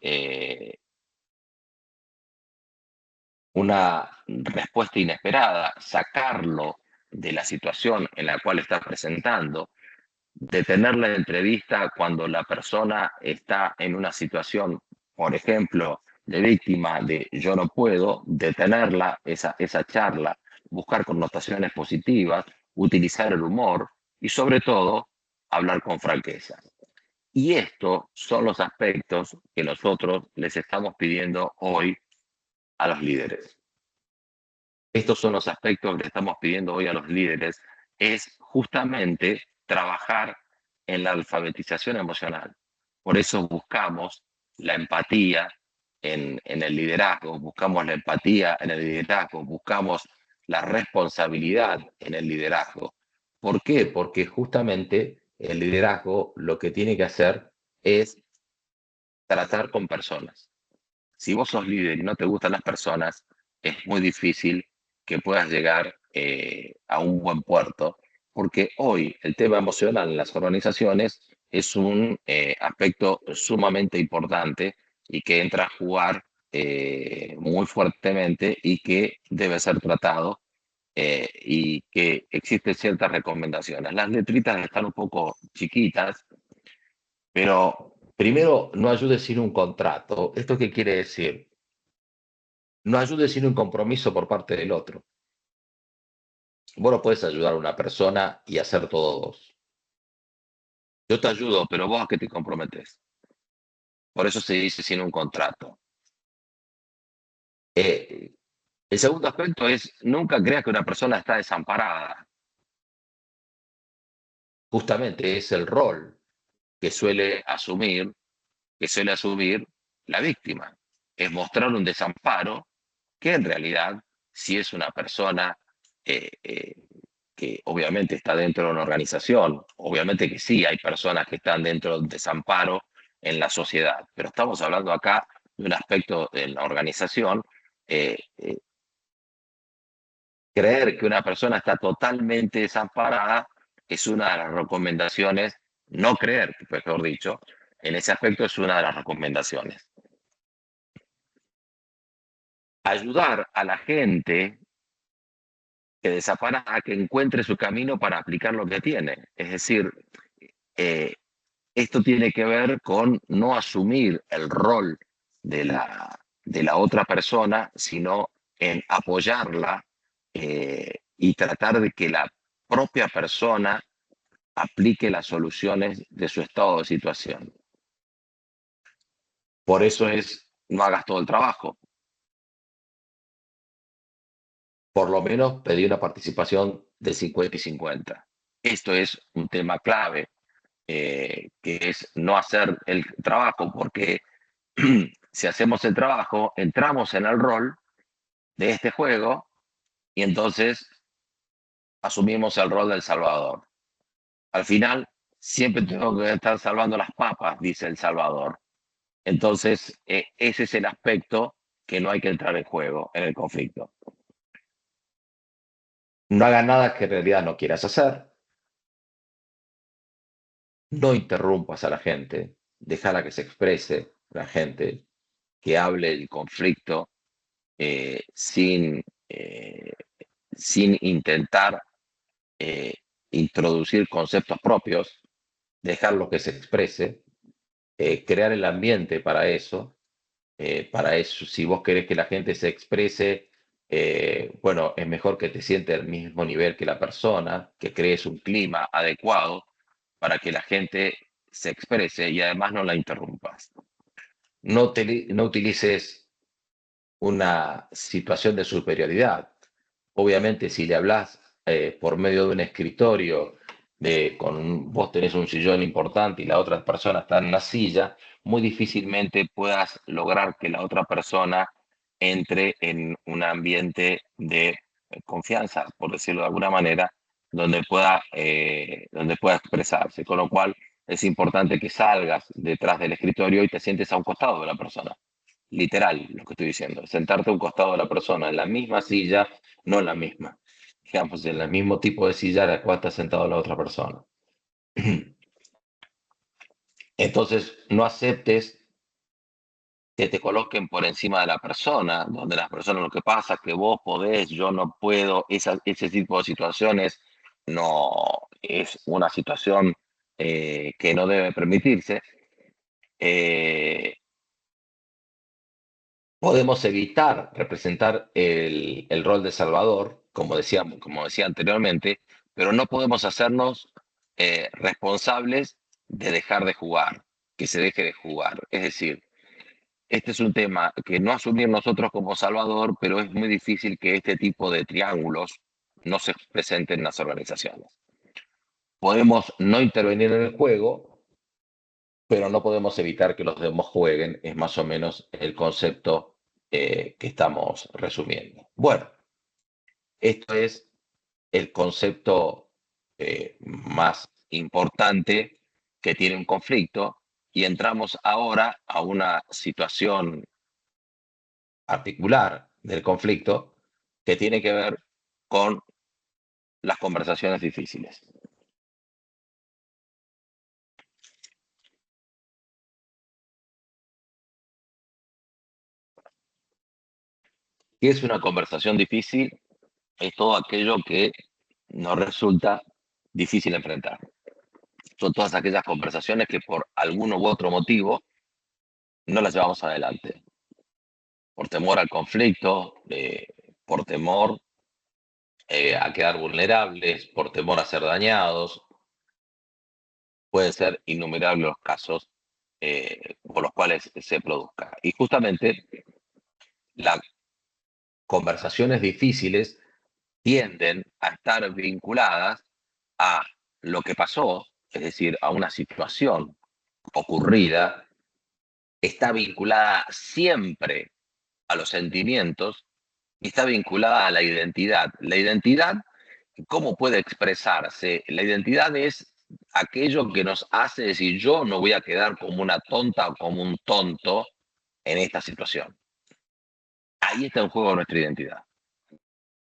una respuesta inesperada, sacarlo de la situación en la cual está presentando, detener la entrevista cuando la persona está en una situación, por ejemplo, de víctima de yo no puedo, detenerla, esa charla, buscar connotaciones positivas, utilizar el humor y sobre todo hablar con franqueza. Y estos son los aspectos que nosotros les estamos pidiendo hoy a los líderes. Estos son los aspectos que le estamos pidiendo hoy a los líderes, es justamente trabajar en la alfabetización emocional. Por eso buscamos la empatía en el liderazgo, buscamos la empatía en el liderazgo, buscamos la responsabilidad en el liderazgo. ¿Por qué? Porque justamente el liderazgo lo que tiene que hacer es tratar con personas. Si vos sos líder y no te gustan las personas, es muy difícil que puedas llegar a un buen puerto, porque hoy el tema emocional en las organizaciones es un aspecto sumamente importante y que entra a jugar muy fuertemente y que debe ser tratado y que existen ciertas recomendaciones. Las letritas están un poco chiquitas, pero primero no ayude sin un contrato. ¿Esto qué quiere decir? No ayude sin un compromiso por parte del otro. Vos no puedes ayudar a una persona y hacer todo vos. Yo te ayudo, pero vos a qué te comprometes. Por eso se dice sin un contrato. Eh, el segundo aspecto es nunca creas que una persona está desamparada. Justamente es el rol que que suele asumir la víctima. Es mostrar un desamparo que en realidad, si es una persona que obviamente está dentro de una organización, obviamente que sí, hay personas que están dentro del desamparo en la sociedad, pero estamos hablando acá de un aspecto en la organización. eh, eh, Creer que una persona está totalmente desamparada es una de las recomendaciones, no creer, mejor dicho, en ese aspecto es una de las recomendaciones. Ayudar a la gente que desapara a que encuentre su camino para aplicar lo que tiene. Es decir, eh, esto tiene que ver con no asumir el rol de la otra persona, sino en apoyarla y tratar de que la propia persona aplique las soluciones de su estado de situación. Por eso es, no hagas todo el trabajo, por lo menos pedir una participación de 50 y 50. Esto es un tema clave que es no hacer el trabajo, porque si hacemos el trabajo, entramos en el rol de este juego y entonces asumimos el rol del salvador. Al final, siempre tengo que estar salvando las papas, dice el salvador. Entonces, ese es el aspecto que no hay que entrar en juego, en el conflicto. No hagas nada que en realidad no quieras hacer. No interrumpas a la gente. Déjala que se exprese la gente. Que hable el conflicto eh, sin, eh, sin intentar eh, introducir conceptos propios. Dejarlo que se exprese. Crear el ambiente para eso. Para eso, si vos querés que la gente se exprese, bueno, es mejor que te sientes al mismo nivel que la persona, que crees un clima. Clima adecuado para que la gente se exprese y además no la interrumpas. No utilices una situación de superioridad. Obviamente, si le hablas por medio de un escritorio, vos tenés un sillón importante y la otra persona está en una silla, Muy difícilmente puedas lograr que la otra persona entre en un ambiente de confianza, por decirlo de alguna manera, donde pueda expresarse. Con lo cual es importante que salgas detrás del escritorio y te sientes a un costado de la persona. Literal, lo que estoy diciendo. Sentarte a un costado de la persona en la misma silla, no en la misma. digamos, en el mismo tipo de silla a la cual está sentado la otra persona. Entonces, no aceptes Que te coloquen por encima de la persona, donde las personas lo que pasa es que vos podés, yo no puedo, ese tipo de situaciones no es una situación que no debe permitirse. Eh, podemos evitar representar el rol de Salvador, como decía anteriormente, pero no podemos hacernos responsables de dejar de jugar, que se deje de jugar. Es decir, este es un tema que no asumir nosotros como Salvador, pero es muy difícil que este tipo de triángulos no se presenten en las organizaciones. podemos no intervenir en el juego, pero no podemos evitar que los demás jueguen, es más o menos el concepto que estamos resumiendo. Bueno, esto es el concepto más Importante que tiene un conflicto y entramos ahora a una situación particular del conflicto. que tiene que ver con las conversaciones difíciles. ¿Qué es una conversación difícil? Es todo aquello que nos resulta difícil enfrentar. Son todas aquellas conversaciones que por alguno u otro motivo no las llevamos adelante. Por temor al conflicto, por temor a quedar vulnerables, por temor a ser dañados. Pueden ser innumerables los casos por los cuales se produzca. Y justamente las conversaciones difíciles tienden a estar vinculadas a lo que pasó, es decir, a una situación ocurrida, está vinculada siempre a los sentimientos y está vinculada a la identidad. La identidad, ¿cómo puede expresarse? La identidad es aquello que nos hace decir yo no voy a quedar como una tonta o como un tonto en esta situación. Ahí está en juego nuestra identidad.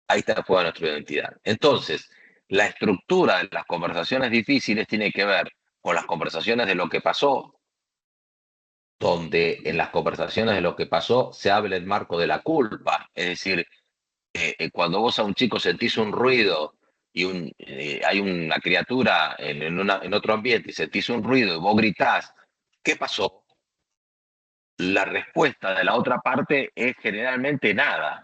Ahí está en juego nuestra identidad. Entonces, la estructura de las conversaciones difíciles tiene que ver con las conversaciones de lo que pasó, donde en las conversaciones de lo que pasó se habla el marco de la culpa. es decir, cuando vos a un chico sentís un ruido y hay una criatura en otro ambiente y sentís un ruido y vos gritás, ¿qué pasó? La respuesta de la otra parte es generalmente nada,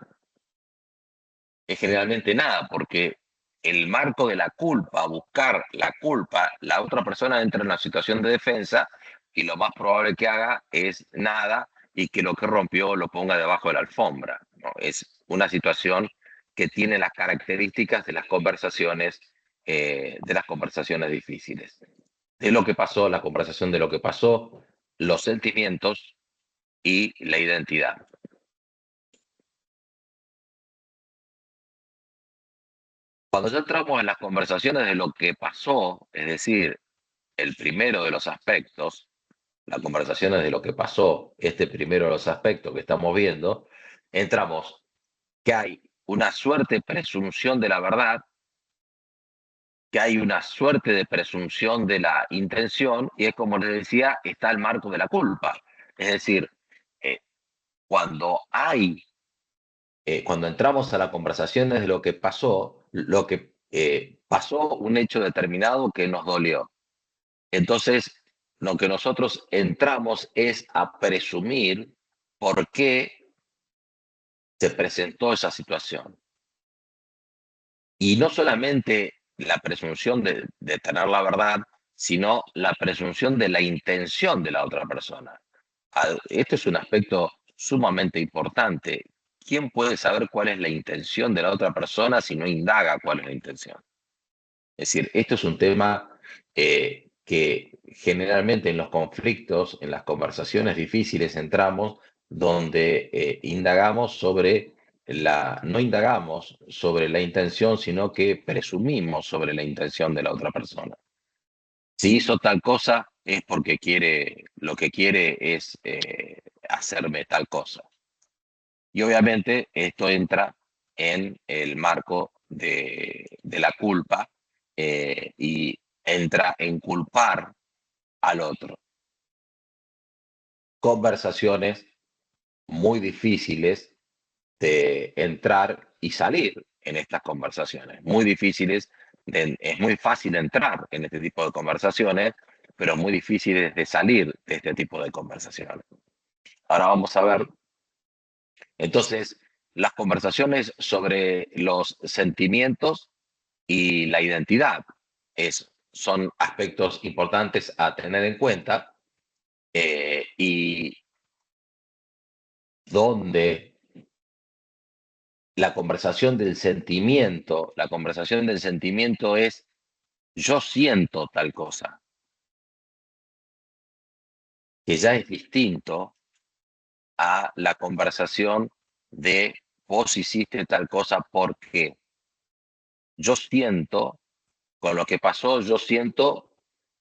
porque el marco de la culpa, buscar la culpa, la otra persona entra en una situación de defensa y lo más probable que haga es nada y que lo que rompió lo ponga debajo de la alfombra, ¿no? Es una situación que tiene las características de las conversaciones difíciles. de lo que pasó, la conversación de lo que pasó, los sentimientos y la identidad. Cuando ya entramos en las conversaciones de lo que pasó, es decir, el primero de los aspectos, las conversaciones de lo que pasó, este primero de los aspectos que estamos viendo, entramos que hay una suerte presunción de la verdad, que hay una suerte de presunción de la intención, y es como les decía, está el marco de la culpa. Es decir, eh, cuando hay, cuando entramos a la conversación de lo que pasó, pasó un hecho determinado que nos dolió. Entonces, lo que nosotros entramos es a presumir por qué se presentó esa situación. Y no solamente la presunción de tener la verdad, sino la presunción de la intención de la otra persona. Este es un aspecto sumamente importante. ¿Quién puede saber cuál es la intención de la otra persona si no indaga cuál es la intención? Es decir, esto es un tema que generalmente en los conflictos, en las conversaciones difíciles entramos donde indagamos sobre no indagamos sobre la intención, sino que presumimos sobre la intención de la otra persona. Si hizo tal cosa es porque quiere, lo que quiere es hacerme tal cosa. Y obviamente esto entra en el marco de la culpa y entra en culpar al otro. Conversaciones muy difíciles de entrar y salir en estas conversaciones. Muy difíciles, es muy fácil entrar en este tipo de conversaciones, pero muy difíciles de salir de este tipo de conversaciones. Ahora vamos a ver entonces, las conversaciones sobre los sentimientos y la identidad son aspectos importantes a tener en cuenta y donde la conversación del sentimiento es yo siento tal cosa, que ya es distinto a la conversación de vos hiciste tal cosa porque yo siento, con lo que pasó, yo siento,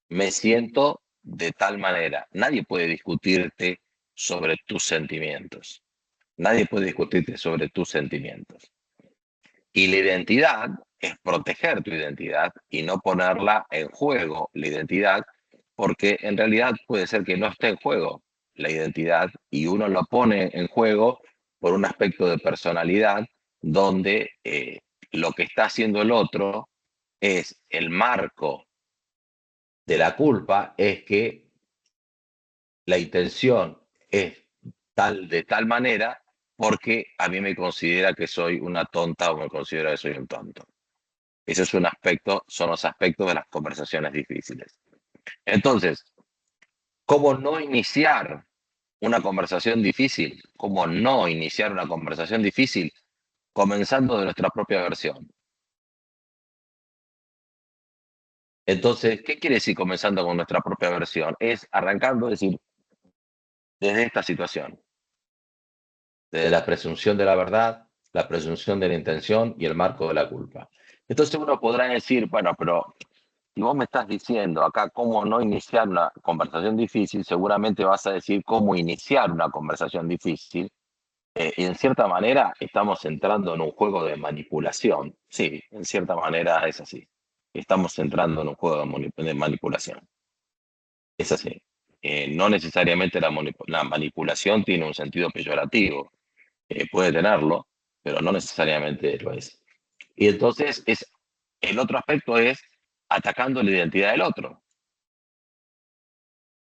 me siento de tal manera. Nadie puede discutirte sobre tus sentimientos. Nadie puede discutirte sobre tus sentimientos. Y la identidad es proteger tu identidad y no ponerla en juego, la identidad, porque en realidad puede ser que no esté en juego la identidad y uno lo pone en juego por un aspecto de personalidad donde lo que está haciendo el otro es el marco de la culpa, es que la intención es de tal manera porque a mí me considera que soy una tonta o me considera que soy un tonto. Ese es un aspecto, son los aspectos de las conversaciones difíciles. Entonces, ¿cómo no iniciar una conversación difícil? ¿Cómo no iniciar una conversación difícil? Comenzando de nuestra propia versión. Entonces, ¿qué quiere decir comenzando con nuestra propia versión? Es arrancando, es decir, desde esta situación, desde la presunción de la verdad, la presunción de la intención y el marco de la culpa. Entonces uno podrá decir, bueno, pero si vos me estás diciendo acá cómo no iniciar una conversación difícil, seguramente vas a decir cómo iniciar una conversación difícil. Y en cierta manera estamos entrando en un juego de manipulación. Sí, en cierta manera es así. Estamos entrando en un juego de manipulación. Es así. No necesariamente la manipulación tiene un sentido peyorativo. Puede tenerlo, pero no necesariamente lo es. Y entonces el otro aspecto es atacando la identidad del otro.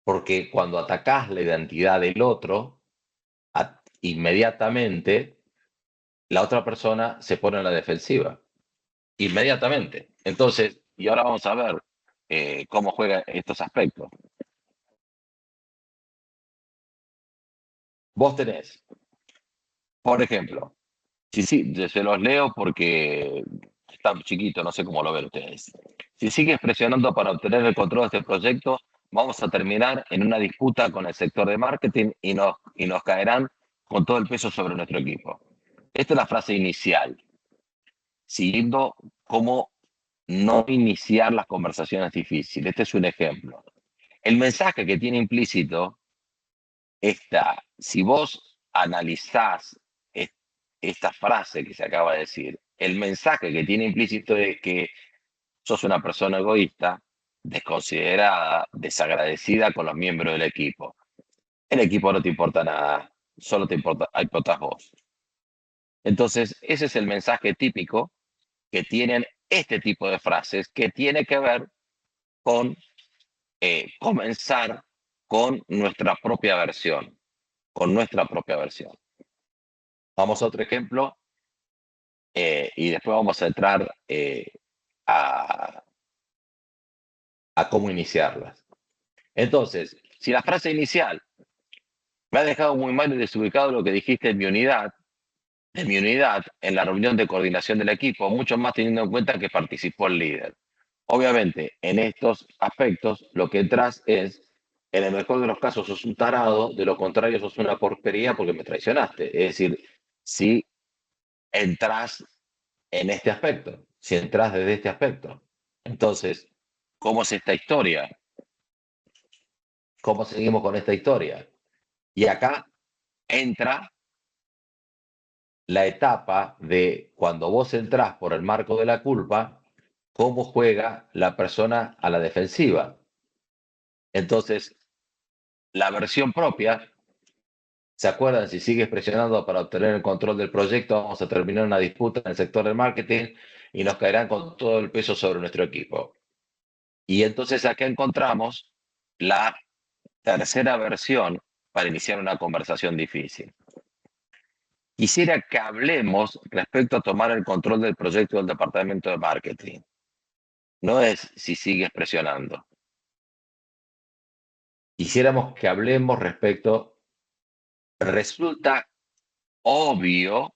Porque cuando atacás la identidad del otro, inmediatamente la otra persona se pone en la defensiva. Inmediatamente. Entonces, y ahora vamos a ver cómo juegan estos aspectos. Vos tenés, por ejemplo, sí, se los leo porque está chiquito, no sé cómo lo ven ustedes. Si sigues presionando para obtener el control de este proyecto, vamos a terminar en una disputa con el sector de marketing y nos caerán con todo el peso sobre nuestro equipo. Esta es la frase inicial, siguiendo cómo no iniciar las conversaciones difíciles. Este es un ejemplo. El mensaje que tiene implícito está, si vos analizás esta frase que se acaba de decir, el mensaje que tiene implícito es que sos una persona egoísta, desconsiderada, desagradecida con los miembros del equipo. El equipo no te importa nada, solo te importas vos. Entonces, ese es el mensaje típico que tienen este tipo de frases que tiene que ver con comenzar con nuestra propia versión, con nuestra propia versión. Vamos a otro ejemplo y después vamos a entrar a, a cómo iniciarlas. Entonces, si la frase inicial me ha dejado muy mal y desubicado lo que dijiste en mi unidad, en la reunión de coordinación del equipo, mucho más teniendo en cuenta que participó el líder. Obviamente, en estos aspectos, lo que entras es, en el mejor de los casos, sos un tarado, de lo contrario, sos una porquería porque me traicionaste. Es decir, si entras en este aspecto, si entras desde este aspecto. Entonces, ¿cómo es esta historia? ¿Cómo seguimos con esta historia? Y acá entra la etapa de cuando vos entrás por el marco de la culpa, cómo juega la persona a la defensiva. Entonces, la versión propia, ¿se acuerdan? Si sigues presionando para obtener el control del proyecto, vamos a terminar una disputa en el sector del marketing y nos caerán con todo el peso sobre nuestro equipo. Y entonces acá encontramos la tercera versión para iniciar una conversación difícil. Quisiera que hablemos respecto a tomar el control del proyecto del departamento de marketing. No es si sigues presionando. Quisiéramos que hablemos respecto, resulta obvio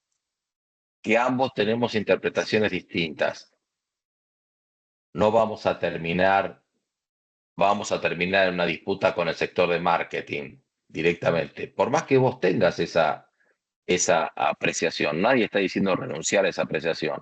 que ambos tenemos interpretaciones distintas. No vamos a terminar en una disputa con el sector de marketing directamente. Por más que vos tengas esa apreciación, nadie está diciendo renunciar a esa apreciación.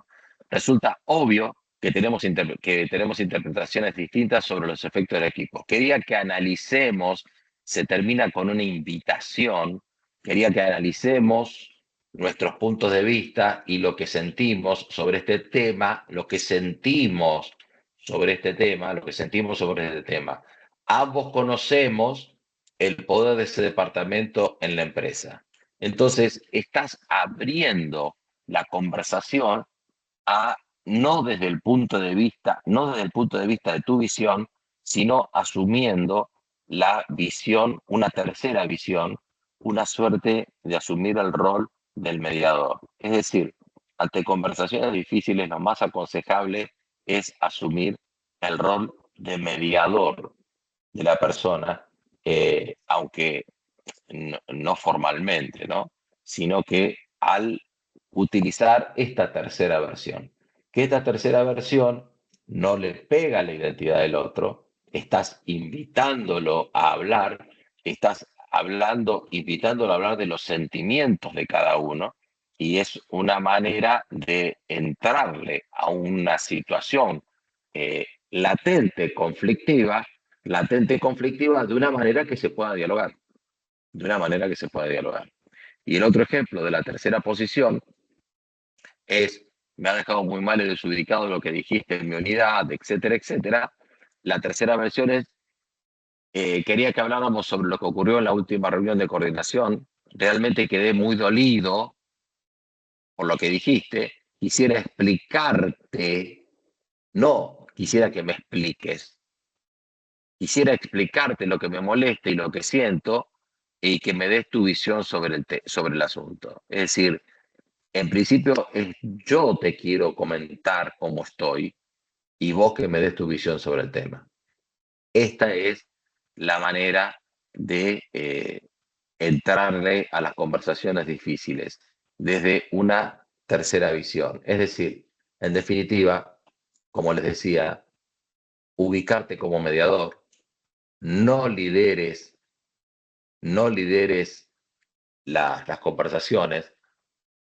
Resulta obvio que tenemos interpretaciones distintas sobre los efectos del equipo. Quería que analicemos, se termina con una invitación, quería que analicemos nuestros puntos de vista y lo que sentimos sobre este tema, lo que sentimos sobre este tema, lo que sentimos sobre este tema. Ambos conocemos el poder de ese departamento en la empresa. Entonces, estás abriendo la conversación a no desde el punto de vista, no desde el punto de vista de tu visión, sino asumiendo la visión, una tercera visión, una suerte de asumir el rol del mediador. Es decir, ante conversaciones difíciles, lo más aconsejable es asumir el rol de mediador de la persona, aunque no formalmente, ¿no? Sino que al utilizar esta tercera versión, que esta tercera versión no le pega a la identidad del otro, estás invitándolo a hablar, estás hablando, invitándolo a hablar de los sentimientos de cada uno, y es una manera de entrarle a una situación latente conflictiva de una manera que se pueda dialogar, de una manera que se pueda dialogar. Y el otro ejemplo de la tercera posición es, me ha dejado muy mal y desubicado lo que dijiste en mi unidad, etcétera, etcétera. La tercera versión es, quería que habláramos sobre lo que ocurrió en la última reunión de coordinación. Realmente quedé muy dolido por lo que dijiste. Quisiera explicarte, no quisiera que me expliques. Quisiera explicarte lo que me molesta y lo que siento y que me des tu visión sobre el asunto. Es decir, en principio yo te quiero comentar cómo estoy y vos que me des tu visión sobre el tema. Esta es la manera de entrarle a las conversaciones difíciles desde una tercera visión. Es decir, En definitiva, como les decía, ubicarte como mediador, no lideres, no lideres las conversaciones,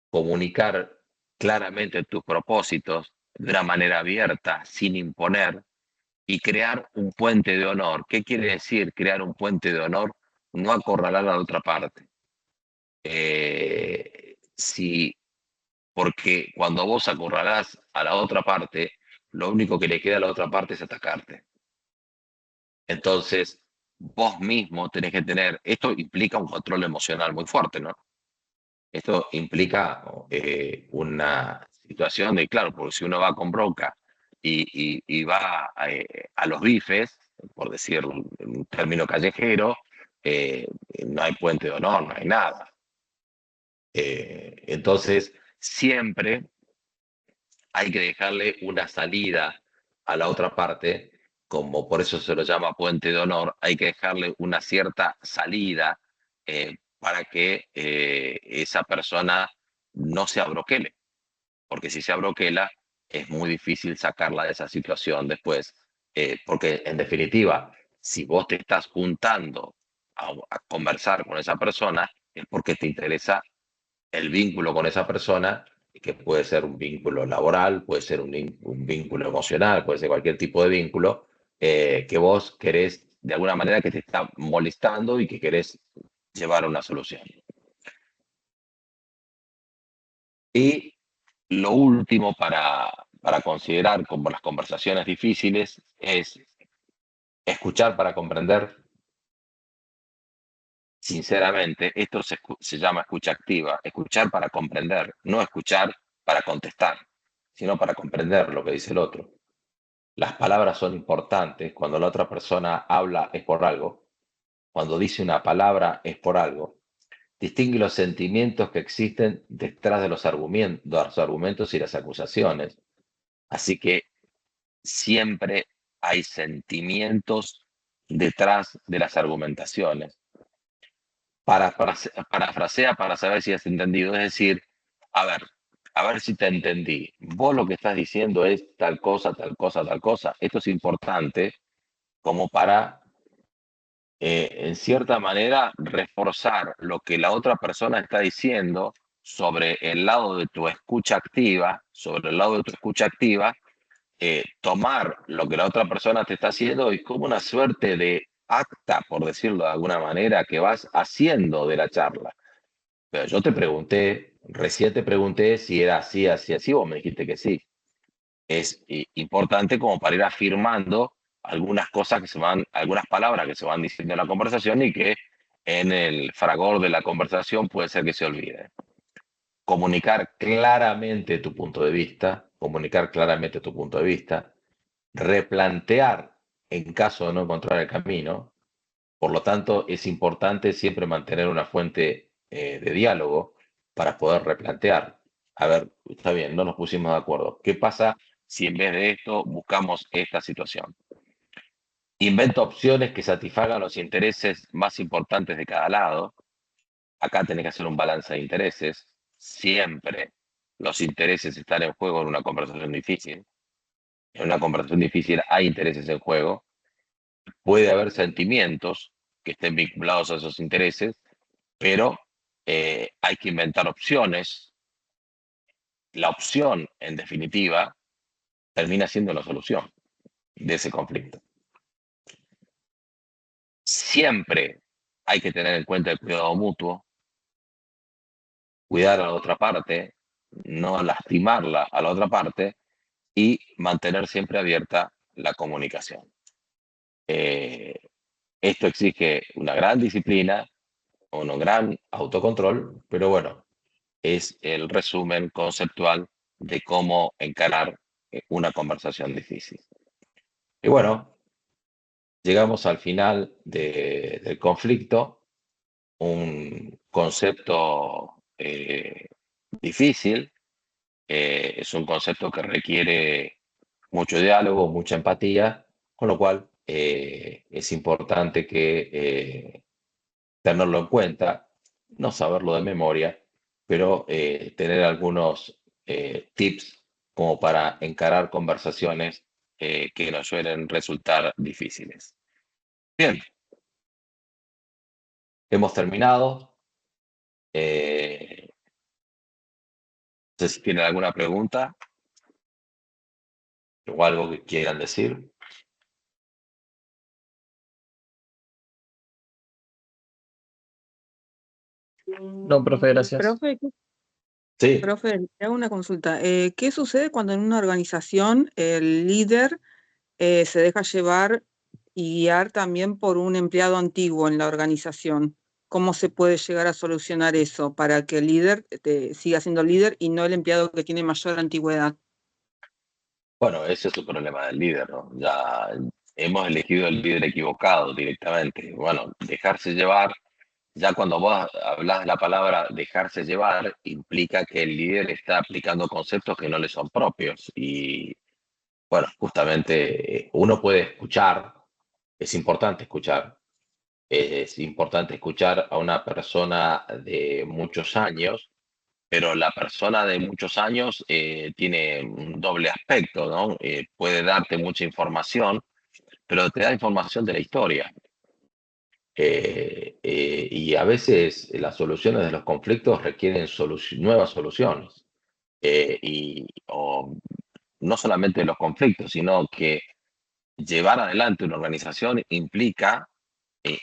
comunicar claramente tus propósitos de una manera abierta, sin imponer, y crear un puente de honor. ¿Qué quiere decir crear un puente de honor? No acorralar a la otra parte. Si, porque cuando vos acorralás a la otra parte, lo único que le queda a la otra parte es atacarte. Entonces, vos mismo tenés que tener, esto implica un control emocional muy fuerte, ¿no? Esto implica una situación de, claro, porque si uno va con bronca y va a los bifes, por decirlo en un término callejero, eh, no hay puente de honor, no hay nada. Entonces, siempre hay que dejarle una salida a la otra parte, como por eso se lo llama puente de honor, hay que dejarle una cierta salida para que esa persona no se abroquele, porque si se abroquela es muy difícil sacarla de esa situación después, porque en definitiva, si vos te estás juntando a conversar con esa persona, es porque te interesa el vínculo con esa persona, que puede ser un vínculo laboral, puede ser un vínculo emocional, puede ser cualquier tipo de vínculo, que vos querés de alguna manera que te está molestando y que querés llevar a una solución. Y lo último para considerar como las conversaciones difíciles es escuchar para comprender. Sinceramente, esto se llama escucha activa, escuchar para comprender, no escuchar para contestar, sino para comprender lo que dice el otro. Las palabras son importantes, cuando la otra persona habla es por algo, cuando dice una palabra es por algo. Distingue los sentimientos que existen detrás de los argumentos y las acusaciones. Así que siempre hay sentimientos detrás de las argumentaciones. Parafrasea para saber si has entendido. Es decir, a ver, a ver si te entendí. Vos lo que estás diciendo es tal cosa, tal cosa, tal cosa. Esto es importante como para, en cierta manera, reforzar lo que la otra persona está diciendo sobre el lado de tu escucha activa, sobre el lado de tu escucha activa, tomar lo que la otra persona te está haciendo y como una suerte de acta, por decirlo de alguna manera, que vas haciendo de la charla. Pero yo te pregunté, recién te pregunté si era así, así, así, vos me dijiste que sí. Es importante como para ir afirmando algunas cosas que se van, algunas palabras que se van diciendo en la conversación y que en el fragor de la conversación puede ser que se olvide. Comunicar claramente tu punto de vista, comunicar claramente tu punto de vista, replantear en caso de no encontrar el camino. Por lo tanto, es importante siempre mantener una fuente de diálogo para poder replantear. A ver, está bien, no nos pusimos de acuerdo. ¿Qué pasa si en vez de esto buscamos esta situación? Inventa opciones que satisfagan los intereses más importantes de cada lado. Acá tenés que hacer un balance de intereses. Siempre los intereses están en juego en una conversación difícil. En una conversación difícil hay intereses en juego. Puede haber sentimientos que estén vinculados a esos intereses, pero hay que inventar opciones. La opción, en definitiva, termina siendo la solución de ese conflicto. Siempre hay que tener en cuenta el cuidado mutuo, cuidar a la otra parte, no lastimarla a la otra parte y mantener siempre abierta la comunicación. Eh, Esto exige una gran disciplina, un gran autocontrol, pero bueno, es el resumen conceptual de cómo encarar una conversación difícil. Y bueno, llegamos al final del conflicto, un concepto difícil, es un concepto que requiere mucho diálogo, mucha empatía, con lo cual es importante que tenerlo en cuenta, no saberlo de memoria, pero tener algunos tips como para encarar conversaciones que nos suelen resultar difíciles. Bien, hemos terminado. No sé si tienen alguna pregunta o algo que quieran decir. No, profe, gracias. Sí. Profe, te hago una consulta. ¿Qué sucede cuando en una organización el líder se deja llevar y guiar también por un empleado antiguo en la organización? ¿Cómo se puede llegar a solucionar eso para que el líder siga siendo líder y no el empleado que tiene mayor antigüedad? Bueno, ese es el problema del líder, ¿no? Ya hemos elegido el líder equivocado directamente. Bueno, dejarse llevar, ya cuando vos hablas de la palabra dejarse llevar, implica que el líder está aplicando conceptos que no le son propios. Y bueno, justamente uno puede escuchar, es importante escuchar. Es importante escuchar a una persona de muchos años, pero la persona de muchos años tiene un doble aspecto, ¿no? Puede darte mucha información, pero te da información de la historia. Y a veces las soluciones de los conflictos requieren nuevas soluciones. O no solamente los conflictos, sino que llevar adelante una organización implica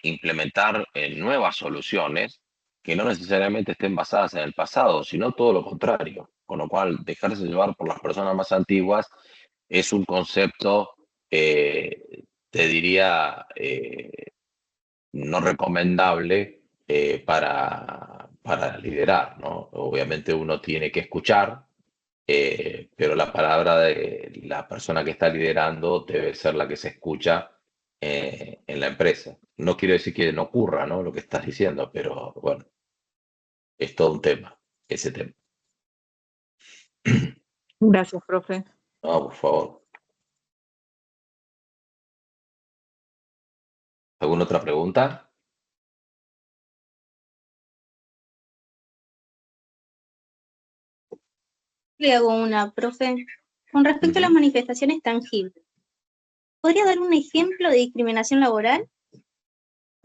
implementar nuevas soluciones que no necesariamente estén basadas en el pasado, sino todo lo contrario. Con lo cual, dejarse llevar por las personas más antiguas es un concepto, te diría, no recomendable para liderar, ¿no? Obviamente uno tiene que escuchar, pero la palabra de la persona que está liderando debe ser la que se escucha en la empresa. No quiero decir que no ocurra, ¿no? Lo que estás diciendo, pero bueno, es todo un tema, ese tema. Gracias, profe. No, por favor. ¿Alguna otra pregunta? Le hago una, profe. Con respecto a las manifestaciones tangibles, ¿podría dar un ejemplo de discriminación laboral?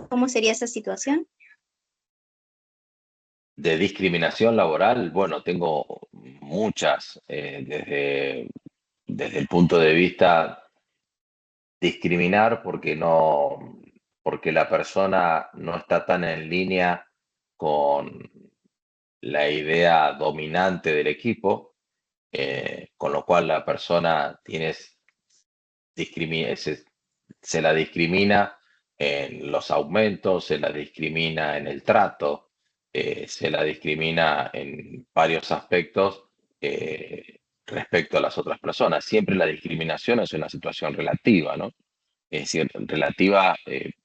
¿Cómo sería esa situación? De discriminación laboral, bueno, tengo muchas, desde el punto de vista discriminar porque la persona no está tan en línea con la idea dominante del equipo, con lo cual la persona se la discrimina en los aumentos, se la discrimina en el trato, se la discrimina en varios aspectos respecto a las otras personas. Siempre la discriminación es una situación relativa, ¿no? Es decir, relativa,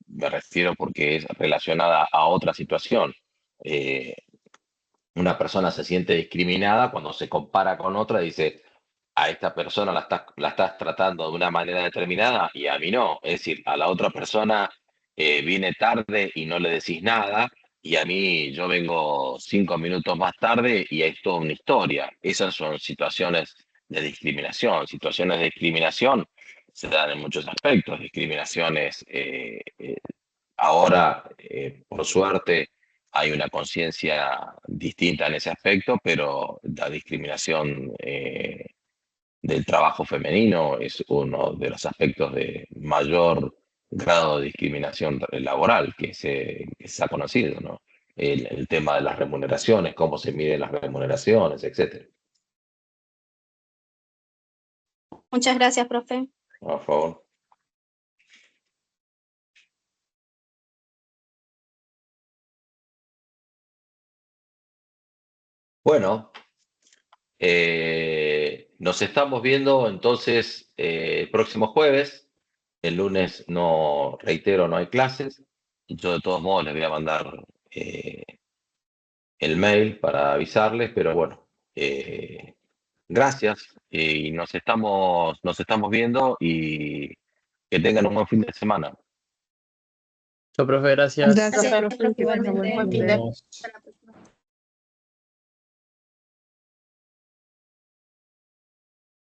me refiero porque es relacionada a otra situación. Eh, una persona se siente discriminada cuando se compara con otra, dice, a esta persona la estás tratando de una manera determinada y a mí no. Es decir, a la otra persona viene tarde y no le decís nada y a mí yo vengo 5 minutos más tarde y es toda una historia. Esas son situaciones de discriminación. Situaciones de discriminación se dan en muchos aspectos. Discriminaciones, ahora, por suerte, hay una conciencia distinta en ese aspecto, pero la discriminación del trabajo femenino es uno de los aspectos de mayor grado de discriminación laboral que se ha conocido, ¿no? El tema de las remuneraciones, cómo se miden las remuneraciones, etcétera. Muchas gracias, profe. Por favor. Bueno, nos estamos viendo entonces el próximo jueves. El lunes no, reitero, no hay clases. Yo de todos modos les voy a mandar el mail para avisarles, pero bueno, gracias y nos estamos viendo y que tengan un buen fin de semana. Chao, profe, gracias. Gracias, Gracias, profe. profe, Que tenga buen igualmente. fin Nos de- vemos.